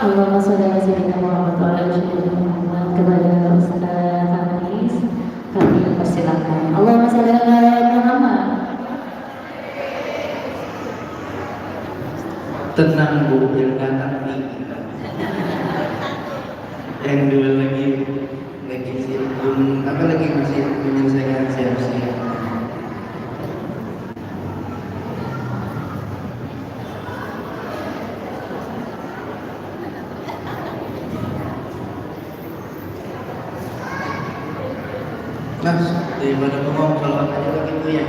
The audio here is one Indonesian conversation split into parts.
Allahumma sholli ala sayyidina Muhammad wa ala ali Muhammad. Kepada Ustaz Hafiz kami persilakan. Allahumma sholli ala Muhammad. Tenang Bu, yang datang nih. Yang dulu lagi sibuk, apa lagi masih menyelesaikan siap-siap. Nah, daripada ngomong sholawat aja lagi Bu ya.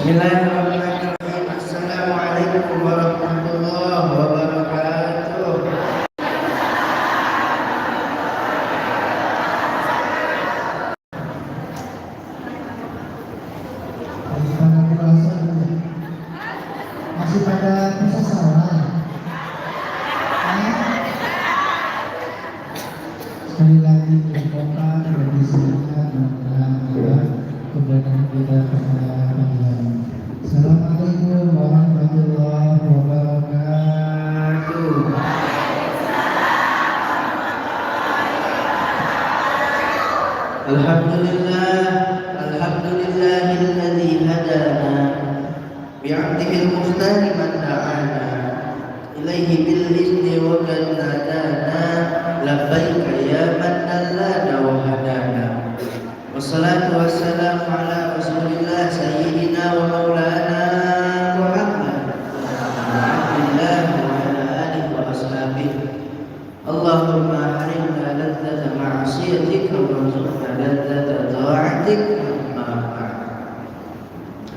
Bismillahirrahmanirrahim. Assalamualaikum warahmatullahi wabarakatuh. kita pada pagi hari. Assalamualaikum warahmatullahi wabarakatuh. Alhamdulillahilladzi hadana bi'abdihi al-muhtari man da'ana ilaihi bil izni wa qad nadana labbaika ya man dallana wa hadana. Wassalatu wassalamu ala rasulillah sayyidina wa maulana Muhammad Abdillah wa ala alihi wa ashabihi. Allahumma harimna ladzata ma'asiyatika warzuqna ladzata ta'atik.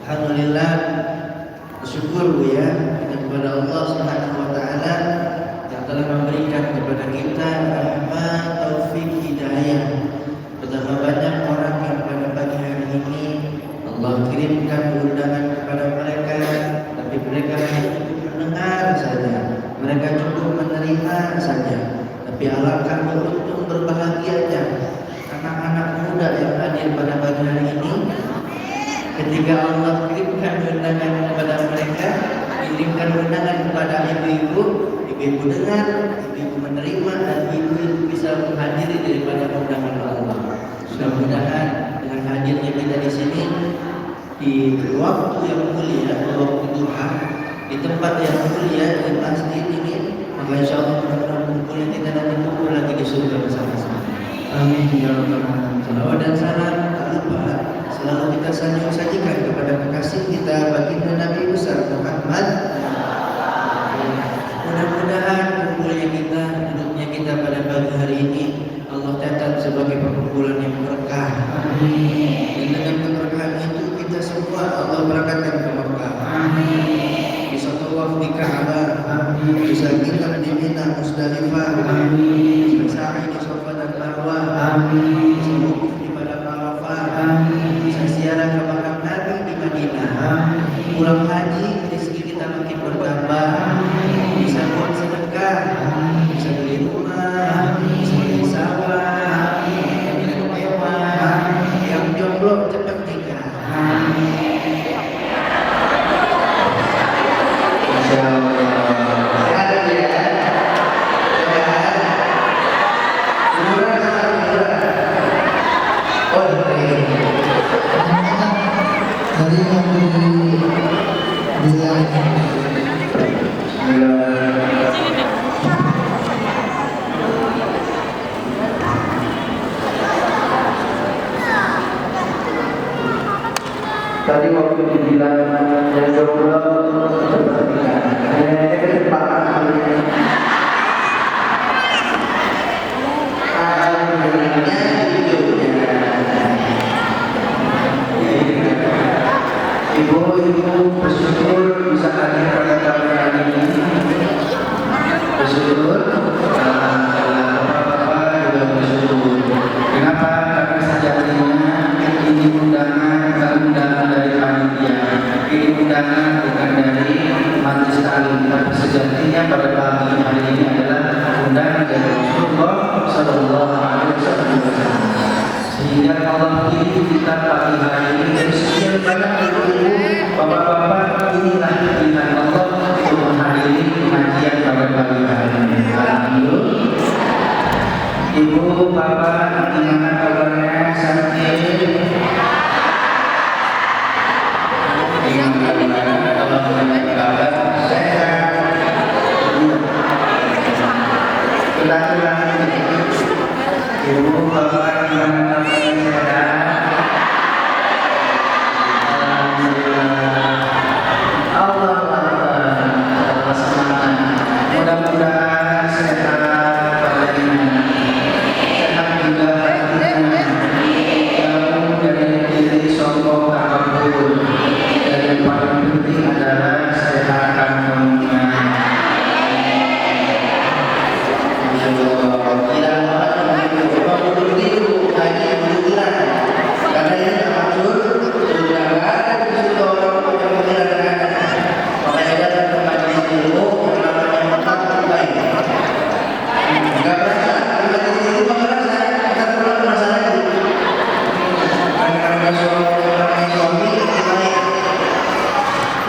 Alhamdulillah, bersyukur Bu ya kepada Allah Subhanahu wa taala yang telah memberikan kepada kita rahmat, taufik, hidayah. Betapa banyak orang yang pada pagi hari ini Allah kirimkan undangan kepada mereka, tapi mereka hanya cukup mendengar saja, mereka cukup menerima saja. Tapi alangkah beruntung berbahagianya anak-anak muda yang hadir pada pagi hari ini, ketika Allah kirimkan undangan kepada mereka, kirimkan undangan kepada ibu-ibu, ibu-ibu dengar, ibu-ibu menerima, dan ibu-ibu bisa menghadiri daripada undangan Allah. Mudah-mudahan dengan hadirnya kita di sini di waktu yang mulia, waktu duha, di tempat yang mulia dan pasti ini, maka insya Allah mudah-mudahan kumpulnya kita nanti kumpul lagi di surga bersama-sama. Amin ya rabbal alamin. Salawat dan salam tak lupa selalu kita sajikan kepada kekasih kita baginda Nabi besar Muhammad. Mudah-mudahan kumpulnya kita, duduknya kita pada pagi hari ini Allah catat sebagai perkumpulan yang berkah. Dan dengan keberkahan itu kita semua Allah berkatkan ke Mekah. Bisa tawaf di Ka'bah, bisa kita di Mina Musdalifah, bisa sa'i di Safa dan Marwah, bisa wukuf di Padang Arafah, bisa ziarah ke makam Nabi di Madinah, pulang haji rezeki kita makin bertambah, bisa buat sedekah, bisa beli rumah, bisa beli sawah, beli mewah, yang jomblo cepat nikah. Masya Allah. Sehat ya? Sehat. Murah sama murah. Oh, Dari kami wilayah tadi waktu dibilang yang jomblo sepertinya hanya kesempatan ibu-ibu bersyukur bisa hadir pada pagi hari ini. Bersyukur, bapak-bapak juga bersyukur. Kenapa? Karena sejatinya ini undangan dari panitia. Ini undangan bukan dari majelis taklim, tapi sejatinya pada pagi hari ini adalah undangan dari Rasulullah Sallallahu Alaihi Wasallam. Sehingga Allah pilih kita pagi hari ini dari sekian banyak ibu-ibu, bapak-bapak, inilah pilihan Allah untuk menghadiri pengajian pada pagi hari ini. Alhamdulillah. Ibu, bapak, gimana kabarnya? Sakit? Ibu, bapak, gimana kabarnya? Alhamdulillah.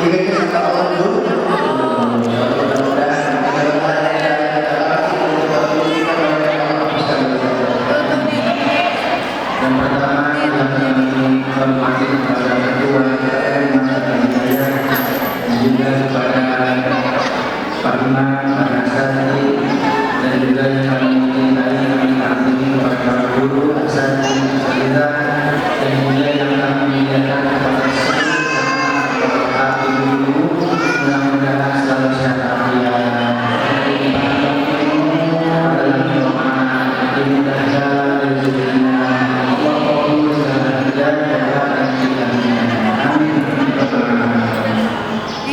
Jika kita minta Allah dulu, mudah-mudahan yang pertama yang kami hormati kepada ketua RT Masa Hidayah dan juga kepada Pak Imam, Pak Nasari, dan juga yang kami cintai, kami taati kepada para guru, asatidz, asatidzah, dan juga yang kami muliakan kepada seluruh hati guru, mudah-mudahan selalu sehat walafiat.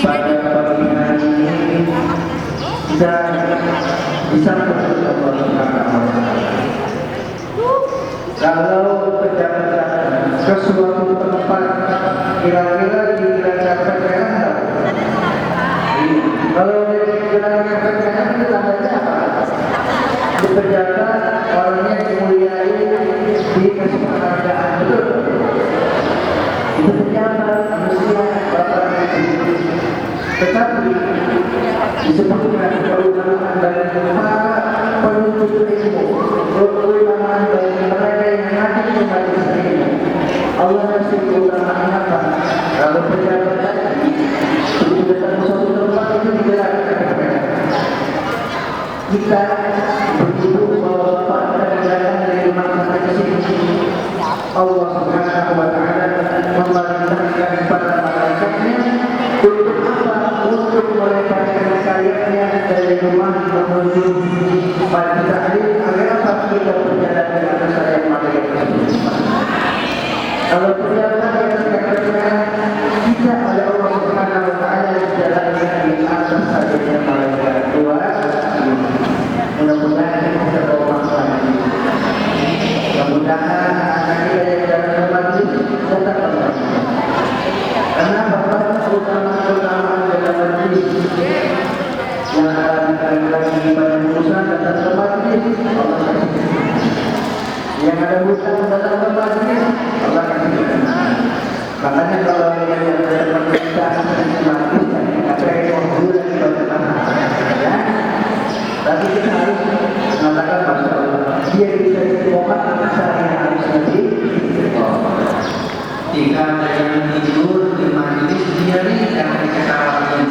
Pada pagi hari ini kita bisa bersyukur Allah Subhanahu wa Ta'ala. Kalau pejabat ke suatu tempat kira-kira dikira PPKM, kalau dikira PPKM itu tandanya apa? Di pejabat orangnya dimuliai, dikasih penghargaan, betul? Itu pejabat manusia bapak ibu. Tetapi disebutkan keutamaan dari para penuntut ilmu, keutamaan dari mereka yang hadir di majelis ilmu. Allah kasih keutamaan apa? Kalau pejabat tadi itu datang ke suatu tempat itu digerakkan. Kita begitu bahwa bapak datang dari rumah sampai ke sini. Allah Subhanahu wa Ta'ala memerintahkan para malaikatnya untuk apa? Untuk melemparkan sayapnya dari rumah menuju pada taklim agar apa? Kita berjalan di atas sayap malaikat tersebut. Kalau berjalan di atas sayapnya, kita oleh Allah Subhanahu wa Ta'ala dijalankan di atas sayapnya malaikat. Mudah-mudahan kita bermanfaat. Mudah-mudahan anak kita yang dalam majlis tetap bermanfaat. Karena bapak keutamaan dalam majlis yang akan lagi pada urusan datang ke majlis, Allah kasih. Yang ada hutang datang ke majlis, Allah kasih. Makanya kalau yang ada permintaan di majlis, apa yang mau dan ya. Tapi kita harus mengatakan Masya Allah, dia bisa ditemukan saya harus nanti. Jika ada yang tidur di majelis, dia tidak diketawain.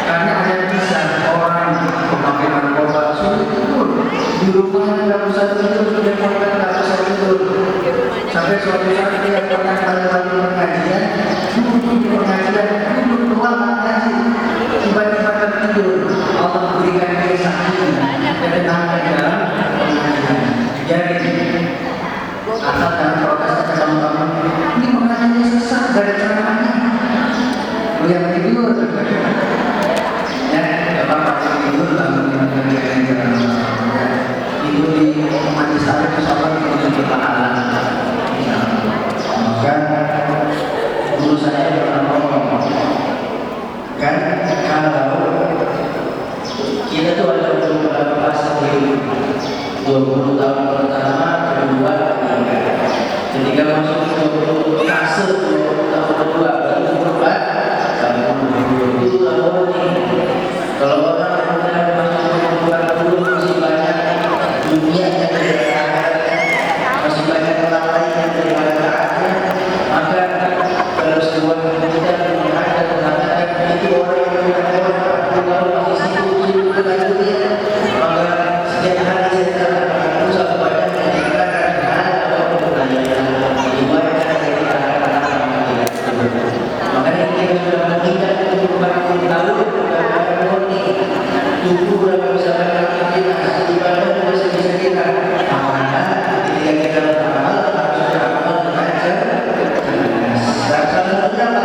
Karena ada bisa orang memakai narkoba sulit tidur di rumahnya, tidak bisa tidur, sudah makan tidak bisa tidur. Sampai suatu saat dia pernah kali pengajian, duduk di pengajian, duduk doang mengaji, tiba-tiba tertidur. Allah berikan dia sakit dan tenang dalam pengajian. Jadi asal dalam protes sama kamu, ini pengajiannya sesat dari ceramahnya. Lu yang tidur, ya, bapak tidur lalu mengerjakan ceramah. Itu di majelis taklim sholat menuju pahala. Maka guru saya pernah ngomong, kan kalau kita tuh ada beberapa fase hidup, 20 tahun pertama, kedua, ketiga. Ketika masuk 20 fase 20 tahun kedua, baru berubah, itu tahun ini. Kalau orang sudah masuk 20 masih banyak dunia yang masih banyak orang lain yang dari manfaatnya, maka kalau sebuah kita mengatakan itu orang yang kalau masih sibuk dengan dunia, maka setiap hari saya berusaha kepada meningkatkan hal atau pertanyaan ibadah dari makanya kita sudah meningkat untuk 40 tahun dan murni tubuh berapa bisa beraktivitas ibadah juga bisa kita. Maka ketika kita beramal harus beramal dengan cerdas. Salah satunya apa?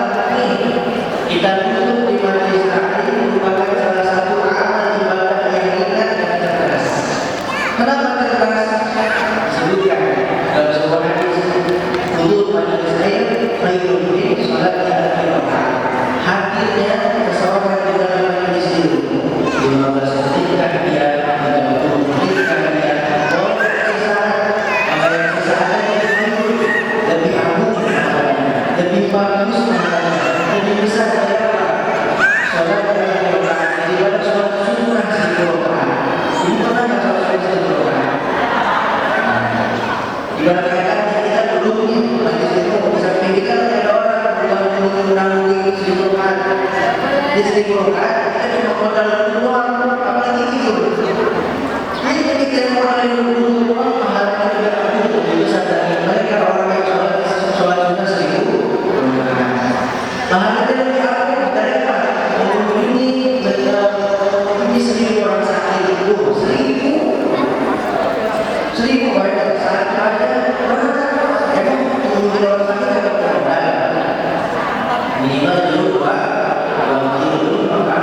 Kita tutup di majelis taklim merupakan salah satu amal ibadah yang ringan dan cerdas. Kenapa cerdas? Sebutkan dalam sebuah hadis, "Hudud majelis ilmu khairun min sholati al-jamaah." Hadirnya seseorang di dalam majelis ilmu 15 detik dia tidak menit dia lebih agung, lebih bagus, lebih Jadi 1000 rakaat kita cuma modal doang, apalagi tidur. Ini kita modal dulu doang, pahalanya juga aku itu sadari. Mereka orang yang sholat sunnah 1000 pahalanya lebih apa dari apa? Ini 1000 orang sakit itu 1000 banyak saat ada emang orang sakit ada berapa? Minimal dulu Pak, kalau dulu maka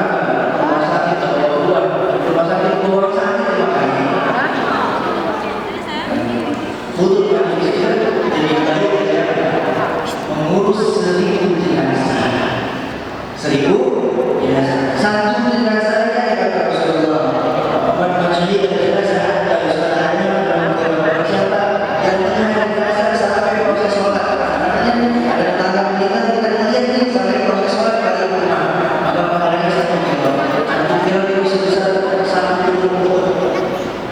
rumah sakit atau rumah sakit orang sakit makanya butuh manusia jadi baik mengurus 1000 jenazah. 1000 jenazah. Satu jenazahnya kata Rasulullah. Manusia jenazah ada usahanya dalam siapa yang tengah jenazah sampai proses sholat. Artinya ada tanggal kita lihat nih sampai proses sholat pada rumah. Maka pahalanya 1 kilo. 1 kilo itu sebesar 1 kilo.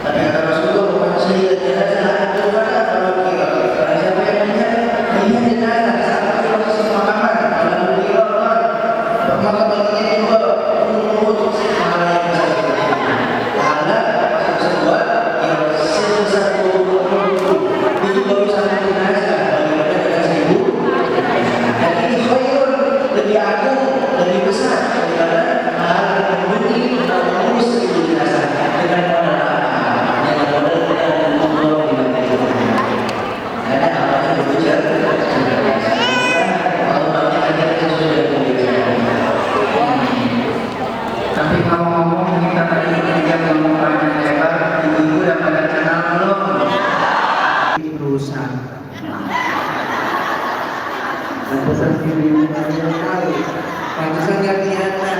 Tapi kata Rasulullah manusia jenazah ada pada 1 kilo. Karena siapa yang melihat jenazah sampai proses pemakaman dalam kilo maka baginya dua untuk pahala yang besar pahala sebuah yang sebesar 20 itu baru satu jenazah bagaimana dengan 1000 dan ini khair lebih agung lebih besar daripada pahala yang penting mengurus 1000 jenazah dengan modal apa dengan modal kita dan Allah di dalam ada apa yang berujar Allah ajarkan sudah Tapi ngomong-ngomong kita tadi ketika ngomong panjang lebar, ibu-ibu udah pada kenal belum? Ini rusak. Pantesan kiri banyak tahu. pantesan gak kelihatan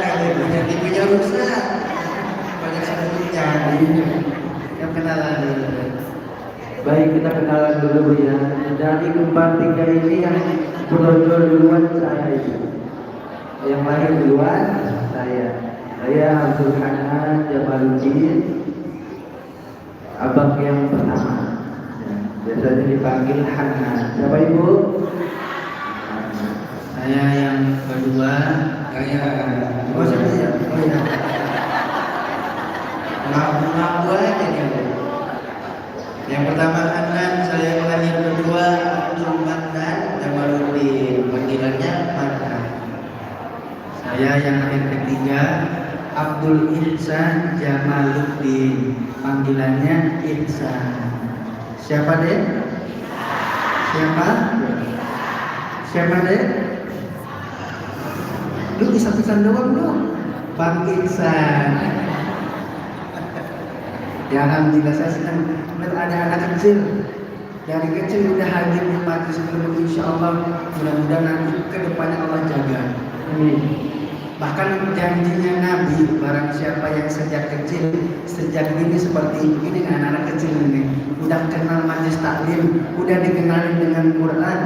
yang tipinya rusak banyak sebetulnya Yang kenalan dulu. Baik, kita kenalan dulu Bu ya. Dari kembar 3 ini yang berojol duluan saya itu. Yang lahir duluan saya. Saya Abdul Hanan Jamaluddin, abang yang pertama. Ya, biasanya dipanggil Hanan. Siapa Ibu? Saya yang kedua, oh saya oh ya ngaku aja dia yang pertama Hanan saya yang lahir kedua Abdul Manan Jamaluddin panggilannya Manan. saya yang ketiga Abdul Ihsan Jamaluddin, panggilannya Ihsan. Siapa deh? Siapa? Siapa deh? Lu bisa-bisa doang dong. Bang Ihsan. Ya alhamdulillah saya senang melihat ada anak kecil. Dari kecil udah hadir di majelis ilmu, insya Allah mudah-mudahan nanti ke depannya Allah jaga. Amin. Bahkan janjinya Nabi, barang siapa yang sejak kecil, sejak dini seperti ini anak-anak kecil ini, udah kenal majelis taklim, udah dikenalin dengan Quran,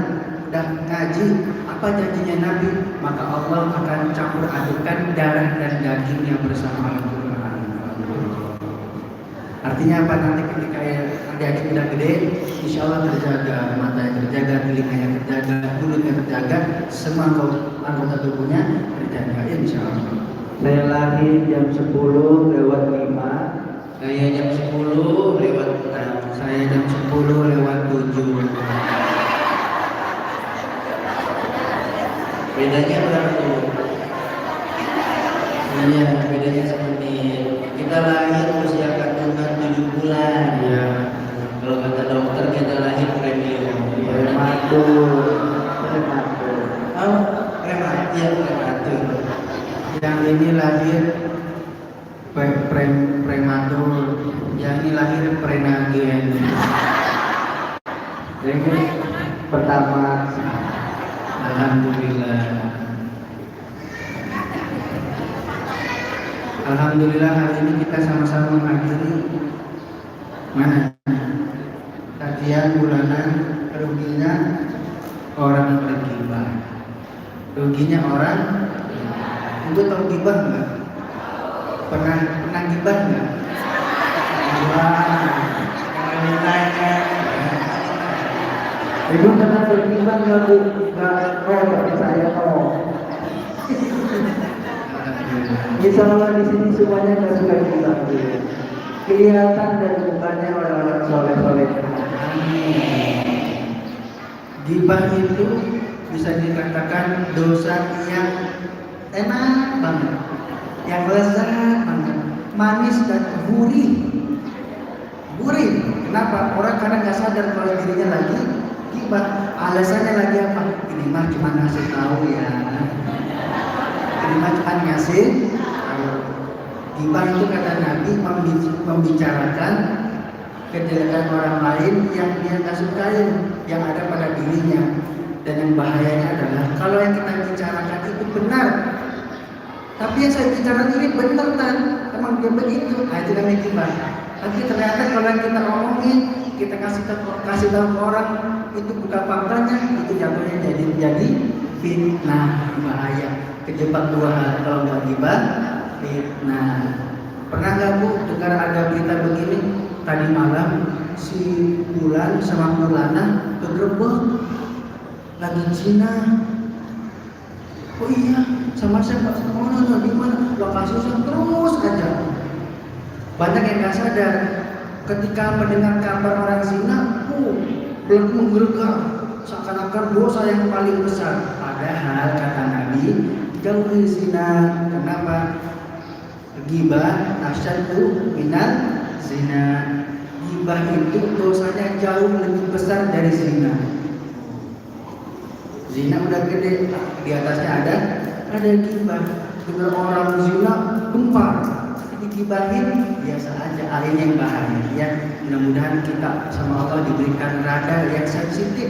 udah ngaji, apa janjinya Nabi? Maka Allah akan campur adukan darah dan dagingnya bersama Al-Quran. Artinya apa? Nanti ketika adik-adik udah gede, insya Allah terjaga, matanya terjaga, telinganya terjaga, mulutnya terjaga, semua anggota tubuhnya terjaga, insya Allah. Saya lahir jam 10 lewat 5. saya jam 10 lewat 6 Saya jam 10 lewat 7. bedanya berapa tuh? Iya bedanya semenit kita lahir usia kandungan 7 bulan Ya, kalau kata dokter kita lahir premium Prematur. Prematur. oh prematur ya prematur yang ini lahir prematur, yang ini lahir prenagen. Ini pertama. Alhamdulillah. Alhamdulillah hari ini kita sama-sama menghadiri mana? Kajian bulanan ruginya orang bergibah. Ruginya orang. Ibu tahu gibah nggak? Pernah gibah nggak? Gibah. Jangan ditanya. Ibu pernah bergibah nggak Bu? Nggak, oh nggak percaya kok. Insya Allah di sini semuanya nggak suka kita. Kelihatan dari mukanya orang-orang soleh-soleh. Gibah itu bisa dikatakan dosa yang enak banget, yang lezat banget, manis dan gurih. Gurih. Kenapa? Orang kadang nggak sadar kalau dirinya lagi gibah. Alasannya lagi apa? Ini mah cuma ngasih tahu ya. Ini mah cuma ngasih tahu. Gibah itu kata Nabi membicarakan kejelekan orang lain yang dia nggak sukain, yang ada pada dirinya. Dan yang bahayanya adalah kalau yang kita bicarakan itu benar, tapi yang saya bicarakan ini benar kan, emang dia begitu, nah itu namanya gibah. Tapi ternyata kalau yang kita omongin, kita kasih tahu ke orang itu bukan faktanya, itu jatuhnya jadi fitnah, bahaya, kejebak dua hal. Kalau nggak gibah, fitnah. Pernah nggak Bu dengar ada berita begini? Tadi malam si Bulan sama Mulana kegerebek lagi Cina. Oh iya, sama siapa? Mana? Di mana? Lokasi terus aja. Banyak yang nggak sadar ketika mendengar kabar orang zina, belum menggerakkan seakan-akan dosa yang paling besar. Padahal kata Nabi, jauhi zina. Kenapa? Gibah asyaddu minal zina. Gibah itu dosanya jauh lebih besar dari zina. Zina udah gede, di atasnya ada gibah. Dengan orang zina gempar, digibahin biasa aja, akhirnya yang bahaya. Ya, mudah-mudahan kita sama Allah diberikan radar yang sensitif.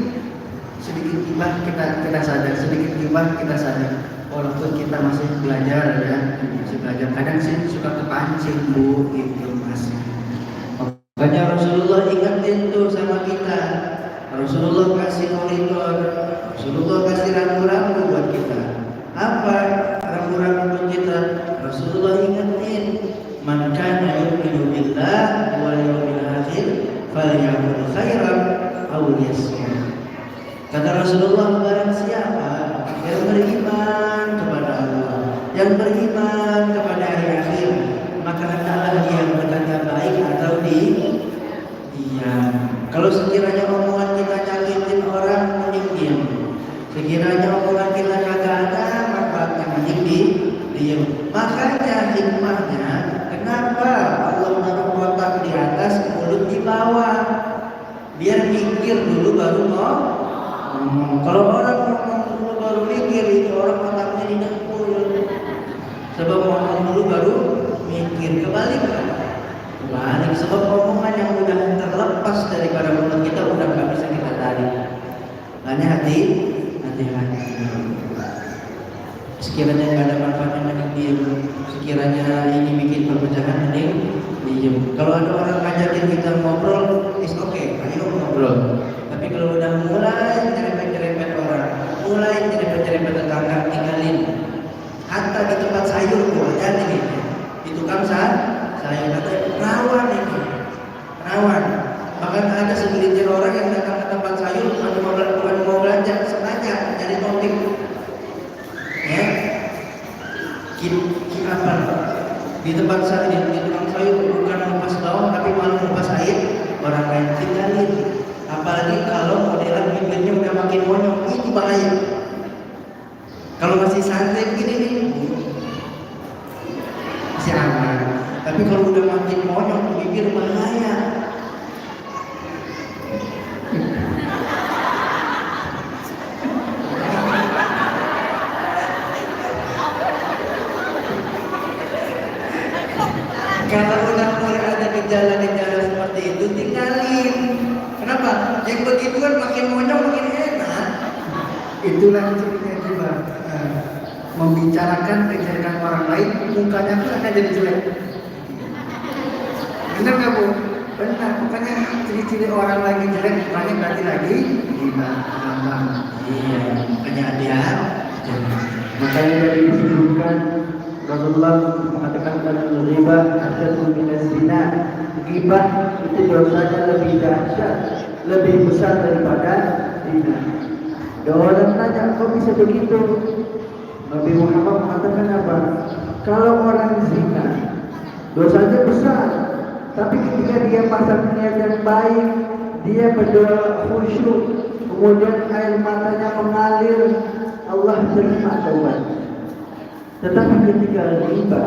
Sedikit gibah kita sadar, sedikit gibah kita sadar. Walaupun kita masih belajar ya, masih belajar. Kadang sih suka kepancing Bu, gitu masih. Makanya Rasulullah ingatin tuh sama kita. Rasulullah kasih koridor, Rasulullah kasih rambu-rambu buat kita. Apa rambu-rambu buat kita? Rasulullah ingatin, man kana yu'minu billah wal yawmil akhir falyaqul khairan aw liyasmut. Kata Rasulullah, barang siapa yang beriman kepada Allah, yang beriman kepada hari akhir, maka hendaklah dia berkata baik atau diam. Kalau sekiranya omongan kita nyakitin orang, mending diam. Sekiranya omongan kita kagak ada manfaatnya, mending diam. Makanya hikmahnya, kenapa Allah menaruh kotak di atas, mulut di bawah? Biar mikir dulu baru ngomong. Kalau orang ngomong dulu baru mikir, itu orang otaknya didengkul. Sebab ngomong dulu baru mikir. Kebalik. Sebab omongan yang udah terlepas daripada mulut kita udah nggak bisa kita tarik. Makanya hati-hati. Sekiranya nggak ada manfaatnya, mending diam. Sekiranya ini bikin perpecahan, mending diam. Kalau ada orang ngajakin kita ngobrol, is okay, ayo ngobrol. Tapi kalau udah mulai nyerempet-nyerempet orang, mulai nyerempet-nyerempet tetangga, tinggalin. Hatta di tempat sayur tuh ada nih, di tukang sayur kata rawan ini, rawan. Bahkan ada segelintir orang yang datang ke tempat sayur bukan mau belanja, sengaja jadi topik. Ya, apa? Di tempat sayur, di tukang sayur bukan ngupas bawang tapi malah ngupas air orang lain, tinggalin. Apalagi kalau modelan bibirnya udah makin monyong, itu bahaya. Kalau masih santai begini nih, masih aman. Tapi kalau udah makin monyong bibir, bahaya. Kalau udah mulai ada gejala-gejala seperti itu, tinggalin. Kenapa? Yang begitu kan makin monyong makin enak. Itulah cirinya juga membicarakan kejelekan orang lain, mukanya pun akan jadi jelek. Benar nggak Bu? Benar. Pokoknya ciri-ciri orang lagi jelek, mukanya berarti lagi gibah. Iya, makanya hati-hati. Makanya dari disebutkan Rasulullah mengatakan dalam ghibah asyaddu minas zina. Ghibah itu dosanya lebih dahsyat, lebih besar daripada zina. Dan orang tanya, kok bisa begitu? Nabi Muhammad mengatakan apa? Kalau orang zina dosanya besar, tapi ketika dia pasang niat yang baik, dia berdoa khusyuk, kemudian air matanya mengalir, Allah terima taubat. Tetapi ketika riba,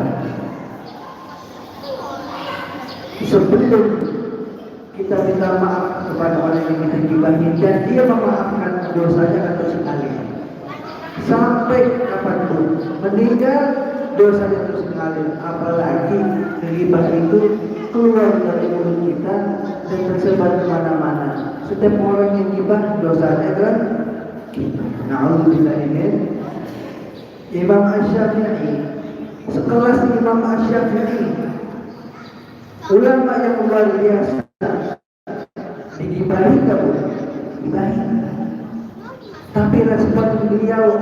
sebelum kita minta maaf kepada orang yang kita gibahi dan dia memaafkan dosanya atau sekali, sampai kapanpun meninggal dosanya terus mengalir. Apalagi riba itu keluar dari mulut kita dan tersebar kemana-mana. Setiap orang yang gibah dosanya kan kita. Na'udzubillah min. Imam Asy-Syafi'i, sekelas Imam Asy-Syafi'i, ulama yang luar biasa, digibahi kamu, digibahi. Tapi respon beliau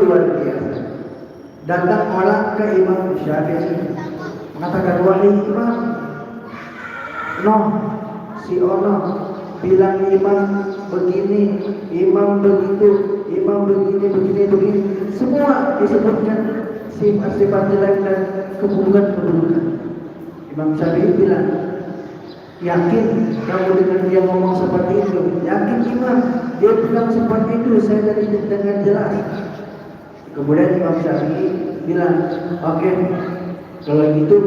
luar biasa. Datang orang ke Imam Syafi'i mengatakan, wahai Imam, si Ono bilang Imam begini, Imam begitu, Imam begini, semua disebutkan sifat jelek dan keburukan. Imam Syafi'i bilang, yakin kamu dengan dia ngomong seperti itu? Yakin Imam, dia bilang seperti itu, saya tadi dengan jelas. Kemudian Imam Syafi'i bilang, oke, kalau gitu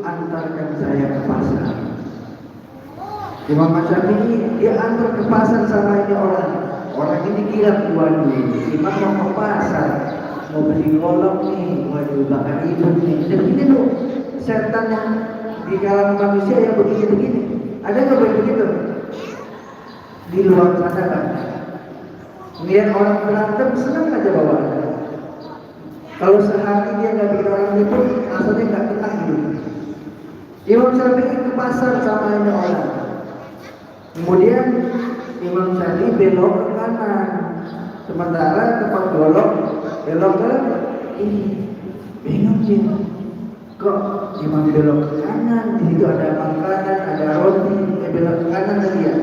antarkan saya ke pasar. Imam Syafi'i dia antar ke pasar sama ini orang. Orang ini kira, waduh, Imam mau ke pasar, mau beli kolok nih, waduh, bakar hidup nih. Dan ini tuh setan yang di kalangan manusia yang begini-begini. Ada nggak begitu? Di luar sana kan, lihat orang berantem senang aja bawaannya. Kalau sehari dia nggak bikin orang ribut, rasanya nggak tenang hidup. Imam Syafi'i ke pasar sama ini orang. Kemudian Imam Syafi'i belok ke kanan, sementara tempat golok belok ke kiri. Bingung dia, kok Imam belok ke kanan? Di situ ada makanan, ada roti, belok ke kanan tadi ya.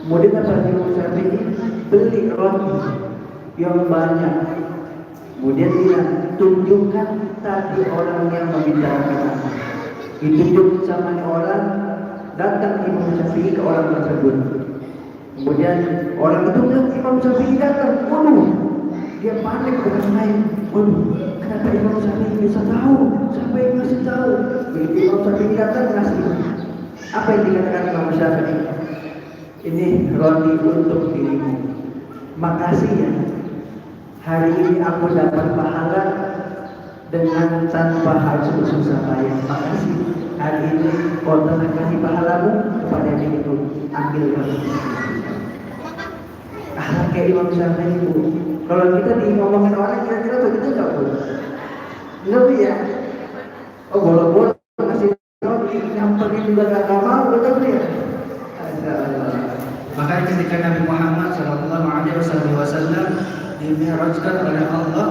Kemudian apa Imam Syafi'i beli roti yang banyak. Kemudian dia tunjukkan tadi orang yang membicarakan. Ditunjuk sama orang, datang Imam Syafi'i ke orang tersebut. Kemudian orang itu bilang, Imam Syafi'i datang. Waduh, dia panik dengan lain. Waduh, kenapa Imam Syafi'i bisa tahu? Siapa yang ngasih tahu? Begitu Imam Syafi'i datang ngasih. Apa yang dikatakan Imam Syafi'i? Ini roti untuk dirimu. Makasih ya. Hari ini aku dapat pahala dengan tanpa harus bersusah payah. Makasih. Hari ini kau telah kasih pahalamu kepada diri itu. Ambil roti. Akhlak kayak Imam Syafi'i itu. Kalau kita ngomongin orang kira-kira begitu nggak bu? Nggak ya? Oh boleh kasih roti nyamperin juga nggak mau betul ya? Makanya ketika Nabi Muhammad SAW dimi'rajkan oleh Allah,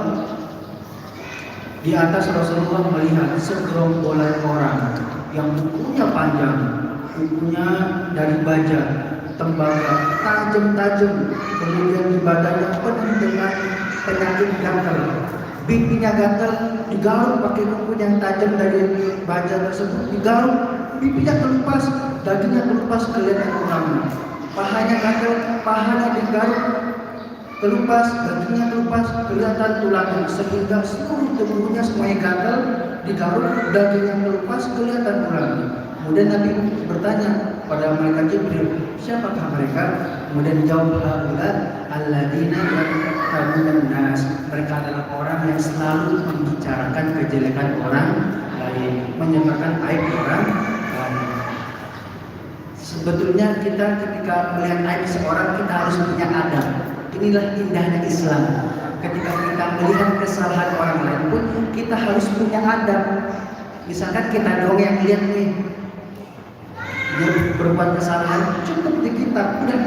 di atas Rasulullah melihat segerombolan orang yang bukunya panjang, bukunya dari baja, tembaga, tajam-tajam, kemudian di badannya penuh dengan penyakit gatal, pipinya gatal, digaruk pakai kuku yang tajam dari baja tersebut, digaruk, pipinya kelupas, dagingnya kelupas, kelihatan tulangnya, pahanya gatal, pahanya digaruk, kelupas, dagingnya kelupas, kelihatan tulangnya, sehingga seluruh tubuhnya semuanya gatal, digaruk, dagingnya kelupas, kelihatan tulangnya. Kemudian Nabi bertanya pada malaikat Jibril, siapakah mereka? Kemudian dijawab, alladzina yaqtadun nas. Mereka adalah orang yang selalu membicarakan kejelekan orang lain, menyebarkan aib orang lain. Sebetulnya kita ketika melihat aib seorang, kita harus punya adab. Inilah indahnya Islam. Ketika kita melihat kesalahan orang lain pun, kita harus punya adab. Misalkan kita dong yang lihat nih, dia berbuat kesalahan, cukup di kita, udah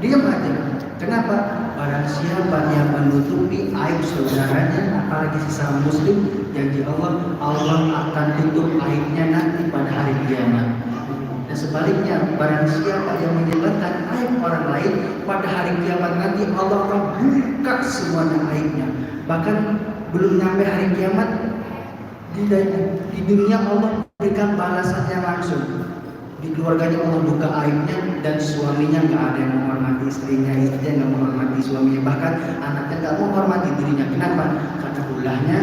diam aja. Kenapa? Barang siapa yang menutupi aib saudaranya, apalagi sesama muslim, janji Allah akan tutup aibnya nanti pada hari kiamat. Dan sebaliknya, barang siapa yang menyebarkan aib orang lain, pada hari kiamat nanti Allah akan buka semuanya aibnya. Bahkan belum nyampe hari kiamat, di dunia Allah berikan balasannya langsung. Di keluarganya Allah buka aibnya, dan suaminya nggak ada yang menghormati istrinya, istrinya nggak menghormati suaminya, bahkan anaknya nggak menghormati dirinya. Kenapa? Karena ulahnya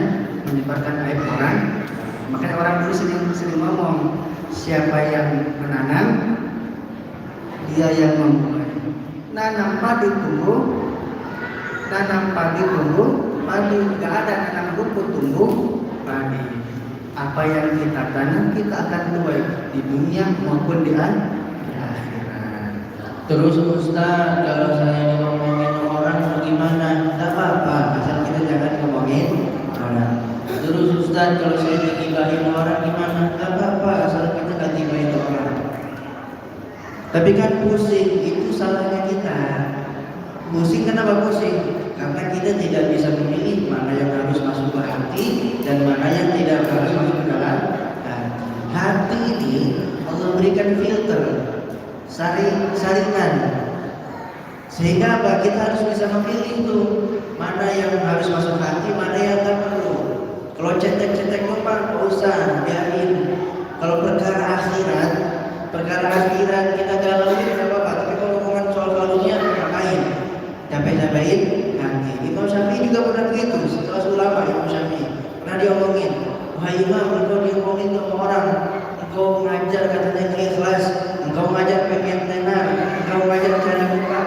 menyebarkan aib orang. Makanya orang dulu sering ngomong, siapa yang menanam, dia yang memulai. Nanam padi tumbuh, padi. Nggak ada nanam rumput tumbuh padi. Apa yang kita tanam kita akan tuai di dunia maupun di akhirat. Terus Ustaz, kalau saya ngomongin orang gimana? Tak apa-apa, asal kita jangan ngomongin orang. Terus Ustaz, kalau saya digibahin orang gimana? Tak apa-apa, asal kita gak gibahin orang. Tapi kan pusing, itu salahnya kita. Pusing kenapa pusing? Karena kita tidak bisa memilih mana yang harus masuk ke hati dan mana yang tidak harus masuk ke dalam hati. Hati ini Allah berikan filter, saringan, sehingga apa? Kita harus bisa memilih tuh mana yang harus masuk hati, mana yang tak perlu. Kalau cetek-cetek lupa, nggak usah, biarin. Kalau perkara akhirat kita galau tidak apa-apa. Tapi kalau ngomongin soal dunia, ngapain? Capek-capekin hati. Imam Syafi'i juga pernah begitu. Setelah ulama Imam Syafi'i pernah diomongin, wahai Imam, engkau diomongin sama orang, engkau mengajar katanya ikhlas, engkau mengajar pengen tenar, engkau mengajar cara buka.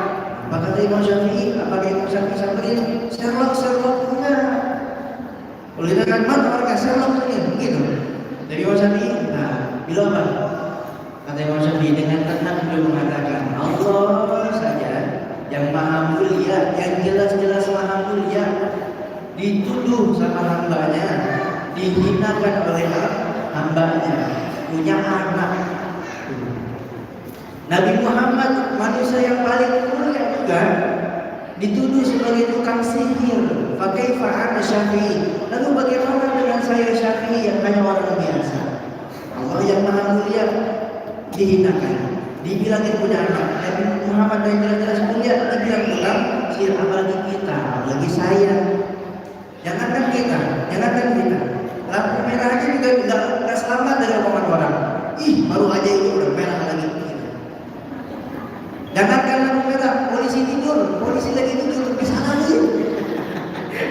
Apa kata Imam Syafi'i? Apakah Imam Syafi'i samperin? Serlok enggak. Kalau kita kan mana orang serlok begitu. Dari Imam Syafi'i, nah, bilang apa? Kata Imam Syafi'i dengan tenang beliau mengatakan, Allah saja yang maha mulia, yang jelas-jelas maha mulia, dituduh sama hambanya, dihinakan oleh hambanya, punya anak. Nabi Muhammad manusia yang paling mulia juga dituduh sebagai tukang sihir. Fakaifa ana Syafi'i? Lalu bagaimana dengan saya Syafi'i yang hanya orang biasa? Allah yang maha mulia dihinakan, dibilangin punya anak. Nabi Muhammad yang jelas-jelas mulia dibilang tukang sihir, apalagi kita, apalagi saya. Jangankan kita. Lampu merah aja juga nggak selamat dari omongan orang. Ih, baru aja ini udah merah lagi. Jangankan lampu merah, polisi lagi tidur bisa lagi.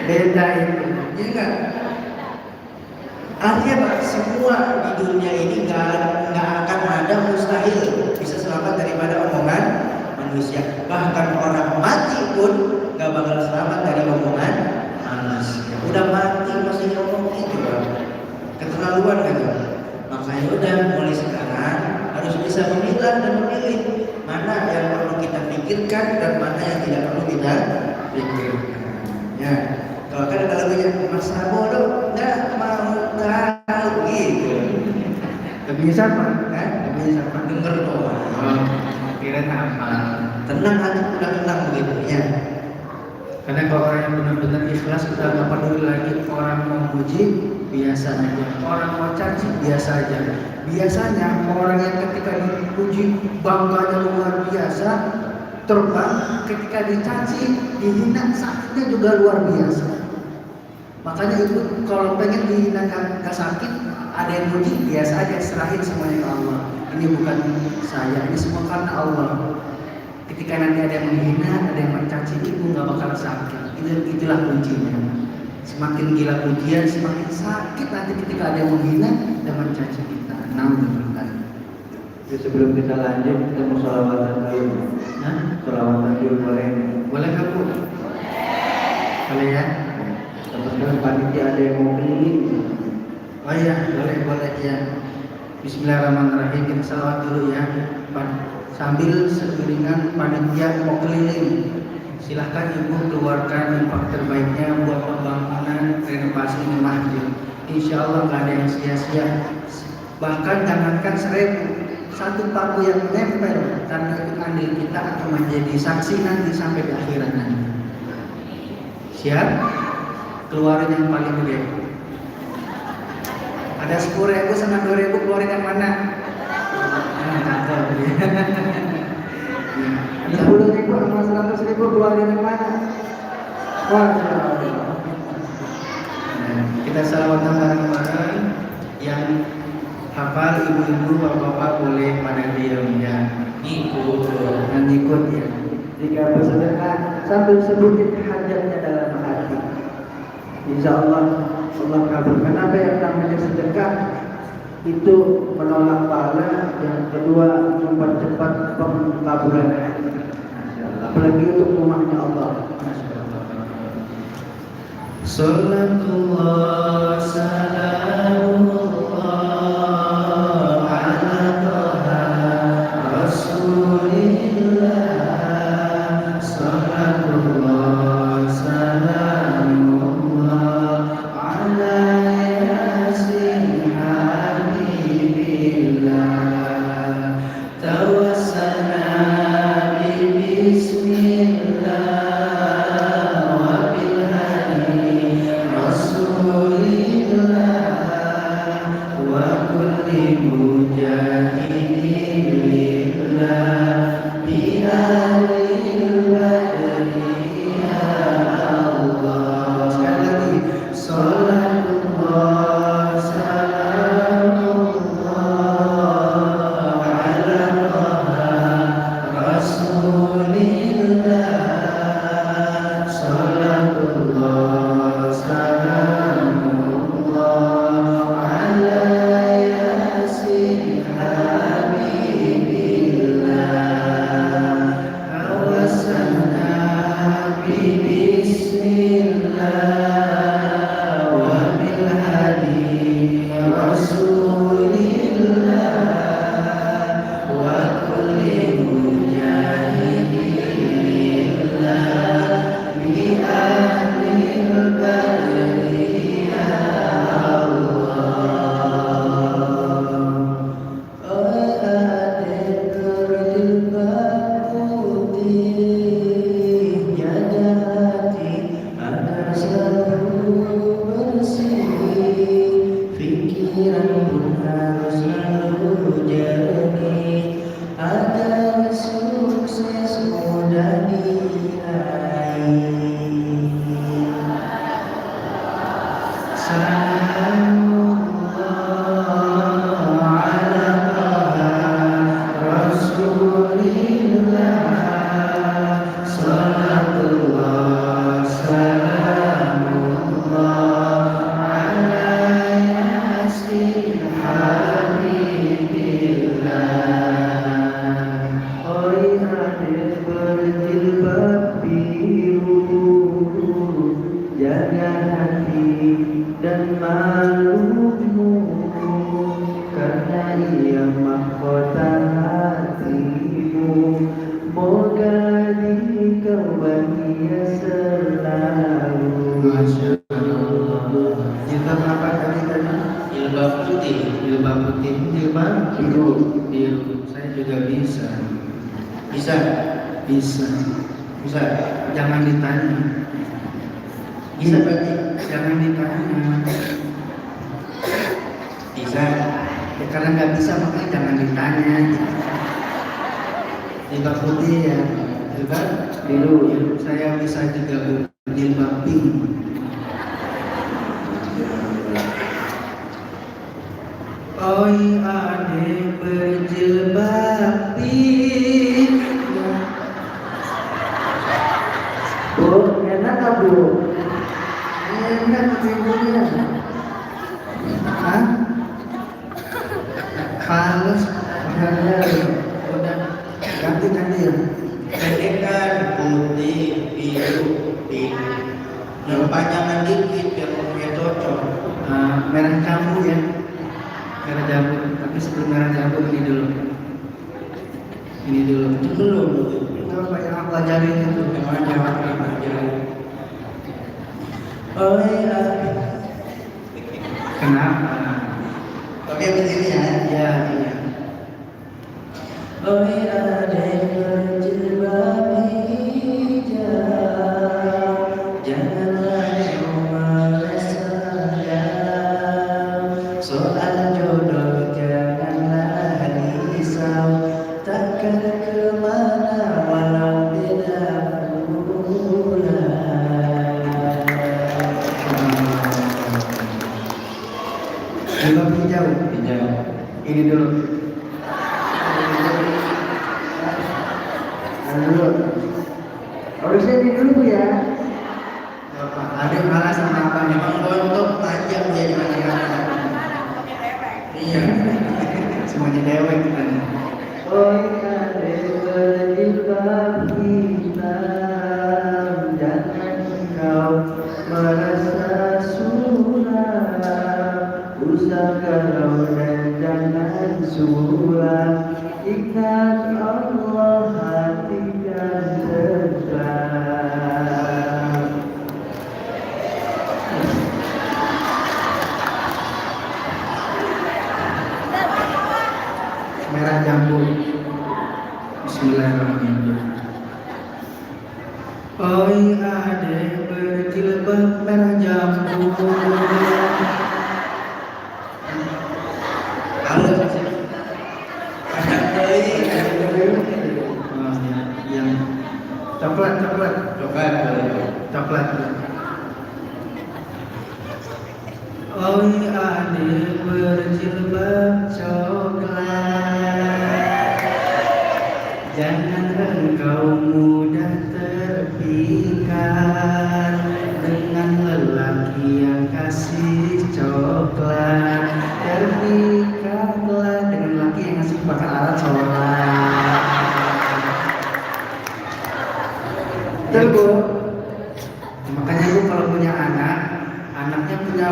Beda itu. Ya enggak? Artinya Pak, semua di dunia ini nggak akan ada mustahil bisa selamat daripada omongan manusia. Bahkan orang mati pun nggak bakal selamat dari omongan manusia. Udah mati masih ngomong gitu Pak. Keterlaluan kan? Makanya udah mulai sekarang harus bisa memilah dan memilih mana yang perlu kita pikirkan dan mana yang tidak perlu kita pikirkan. Ya. Kalau kan ada lagunya masa bodoh nggak mau tahu gitu. Kebiasaan Pak? Kebiasaan Pak denger doang. Kira apa? Tenang hati udah tenang begitu ya. Karena kalau orang yang benar-benar ikhlas, kita nggak peduli lagi orang mau puji, biasa aja. Orang mau caci, biasa aja. Biasanya orang yang ketika dipuji bangganya luar biasa, terbang, ketika dicaci, dihina, sakitnya juga luar biasa. Makanya itu kalau pengen dihina gak sakit, ada yang puji, biasa aja, serahin semuanya ke Allah. Ini bukan saya, ini semua karena Allah. Ketika nanti ada yang menghina, ada yang mencaci, itu nggak bakal sakit. Itulah kuncinya. Semakin gila pujian, semakin sakit nanti ketika ada yang menghina dan mencaci kita. Alhamdulillah. Sebelum kita lanjut, kita mau sholawatan dulu. Nah, Sholawatan dulu boleh? boleh nggak Bu? Boleh ya? Teman-teman panitia ada yang mau keliling. Oh iya, boleh ya. Bismillahirrahmanirrahim. Kita salawat dulu ya. Sambil sepiringan panitia mau keliling. Silahkan Ibu keluarkan infak terbaiknya buat pembangunan renovasi masjid. Insya Allah nggak ada yang sia-sia. Bahkan jangankan 1.000, satu paku yang nempel karena itu andil kita akan menjadi saksi nanti sampai di akhirat nanti. Siap? Keluarin yang paling gede. Ada 10.000 sama 2.000, keluarin yang mana? Nah, 10.000 sama 100.000 keluarin yang mana? Masya Allah. Nah, kita salawatan bareng-bareng. Yang hafal ibu-ibu, bapak-bapak boleh pada diam ya. Ikut. Dan ikut ya. Jika bersedekah sambil sebutin hajatnya dalam hati, insya Allah Allah kabulkan. Apa yang namanya sedekah itu menolak pahala, yang kedua mempercepat pengkabulan. Apalagi untuk rumahnya Allah. Salatullah salamullah ala Taha Rasulillah. Salatullah salamullah ala Yasin Habibillah. Tawassalna bismillah wa bil hadi Rasulillah wa kulli mujahidin lillah bi alil badri ya Allah. Sekali lagi, salatullah salamullah ala Taha Rasulillah. Salatullah salamullah ala Yasin Habibillah. Tawassalna bismillah wa bil hadi Rasulillah wa kulli mujahidin lillah bi ahlil badri ya pikiran pun harus selalu jernih agar sukses mudah diraih. Salamullah ala Taha Rasulillah. Salatullah salamullah ala Yasin Habibillah. Oi adik berjilbab biru, jaga hati dan malumu, karena ia mahkota hatimu. Moga dikau bahagia selalu. Masya Allah. Jilbab apa tadi? Jilbab putih. Jilbab putih, jilbab biru. Biru. Saya juga bisa. Bisa? Bisa. Bisa? Jangan ditanya. Bisa berarti? Jangan ditanya. Bisa. Ya, karena nggak bisa makanya jangan ditanya. Jilbab putih ya. Jilbab biru. Saya bisa juga jilbab pink. Oi adik berjilbab pink. Bu, enak gak bu? Enak pintunya. Hah? Fals. Udah ganti ya. Pendek kan putih, biru, pink. Yang panjangan dikit biar punya cocok. Merah jambu ya. Merah jambu. Tapi sebelum merah jambu ini dulu. Ini dulu. Itu belum. Itu apa yang aku ajarin itu? Yang mana warna panjang? Oh ya. Kenapa? Oke begini ya. Ya, iya. Oh ya, berjilbab hijau, janganlah cuma sayang. Soal jodoh janganlah risau, Ini dulu. Dulu. Harusnya ini dulu ya. Bapak, ada yang kalah sama apa nih? Memang bontok tajam dia di mana-mana. Iya. Semuanya dewek kan. Oh ya, berjilbab hitam, jangan kau merasa suram, usahakan dan jangan suram, ingat Allah hatikan tenang. Merah jambu. Bismillahirrahmanirrahim. Oi adek berjilbab merah jambu. Halo. Ada deui, Oh, yang coklat. coklat boleh. Coklat. Oi adek berjilbab coklat, jangan engkau mudah terpikat dengan lelaki yang kasih coklat. Terpikatlah dengan lelaki yang ngasih pakai alat sholat. Terus, Makanya lu kalau punya anak, anaknya punya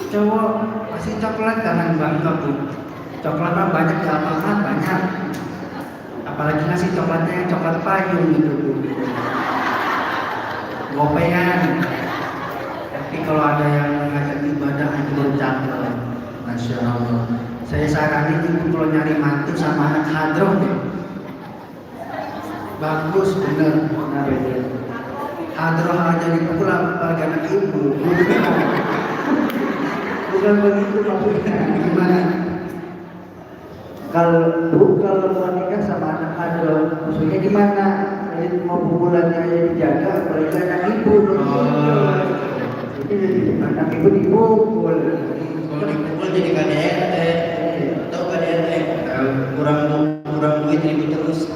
cowok pasti coklat, jangan bangga bu. Coklatnya banyak di Alfamart banyak. Apalagi ngasih coklatnya yang coklat payung gitu bu. Gopean. Tapi kalau ada yang ngajak ibadah itu cakep. Masya Allah. Saya saranin ibu kalau nyari mantu sama anak hadroh deh. Bagus bener. nah betul. Hadroh aja dipukul apalagi anak ibu. Bukan begitu maksudnya. Gimana? Kalau mau nikah sama anak hadroh, maksudnya gimana? Jadi mau pukulannya aja dijaga, apalagi anak ibu. Oh. Jadi anak ibu dipukul. Kalau dipukul jadi KDRT. Atau KDRT kurang duit ribut terus.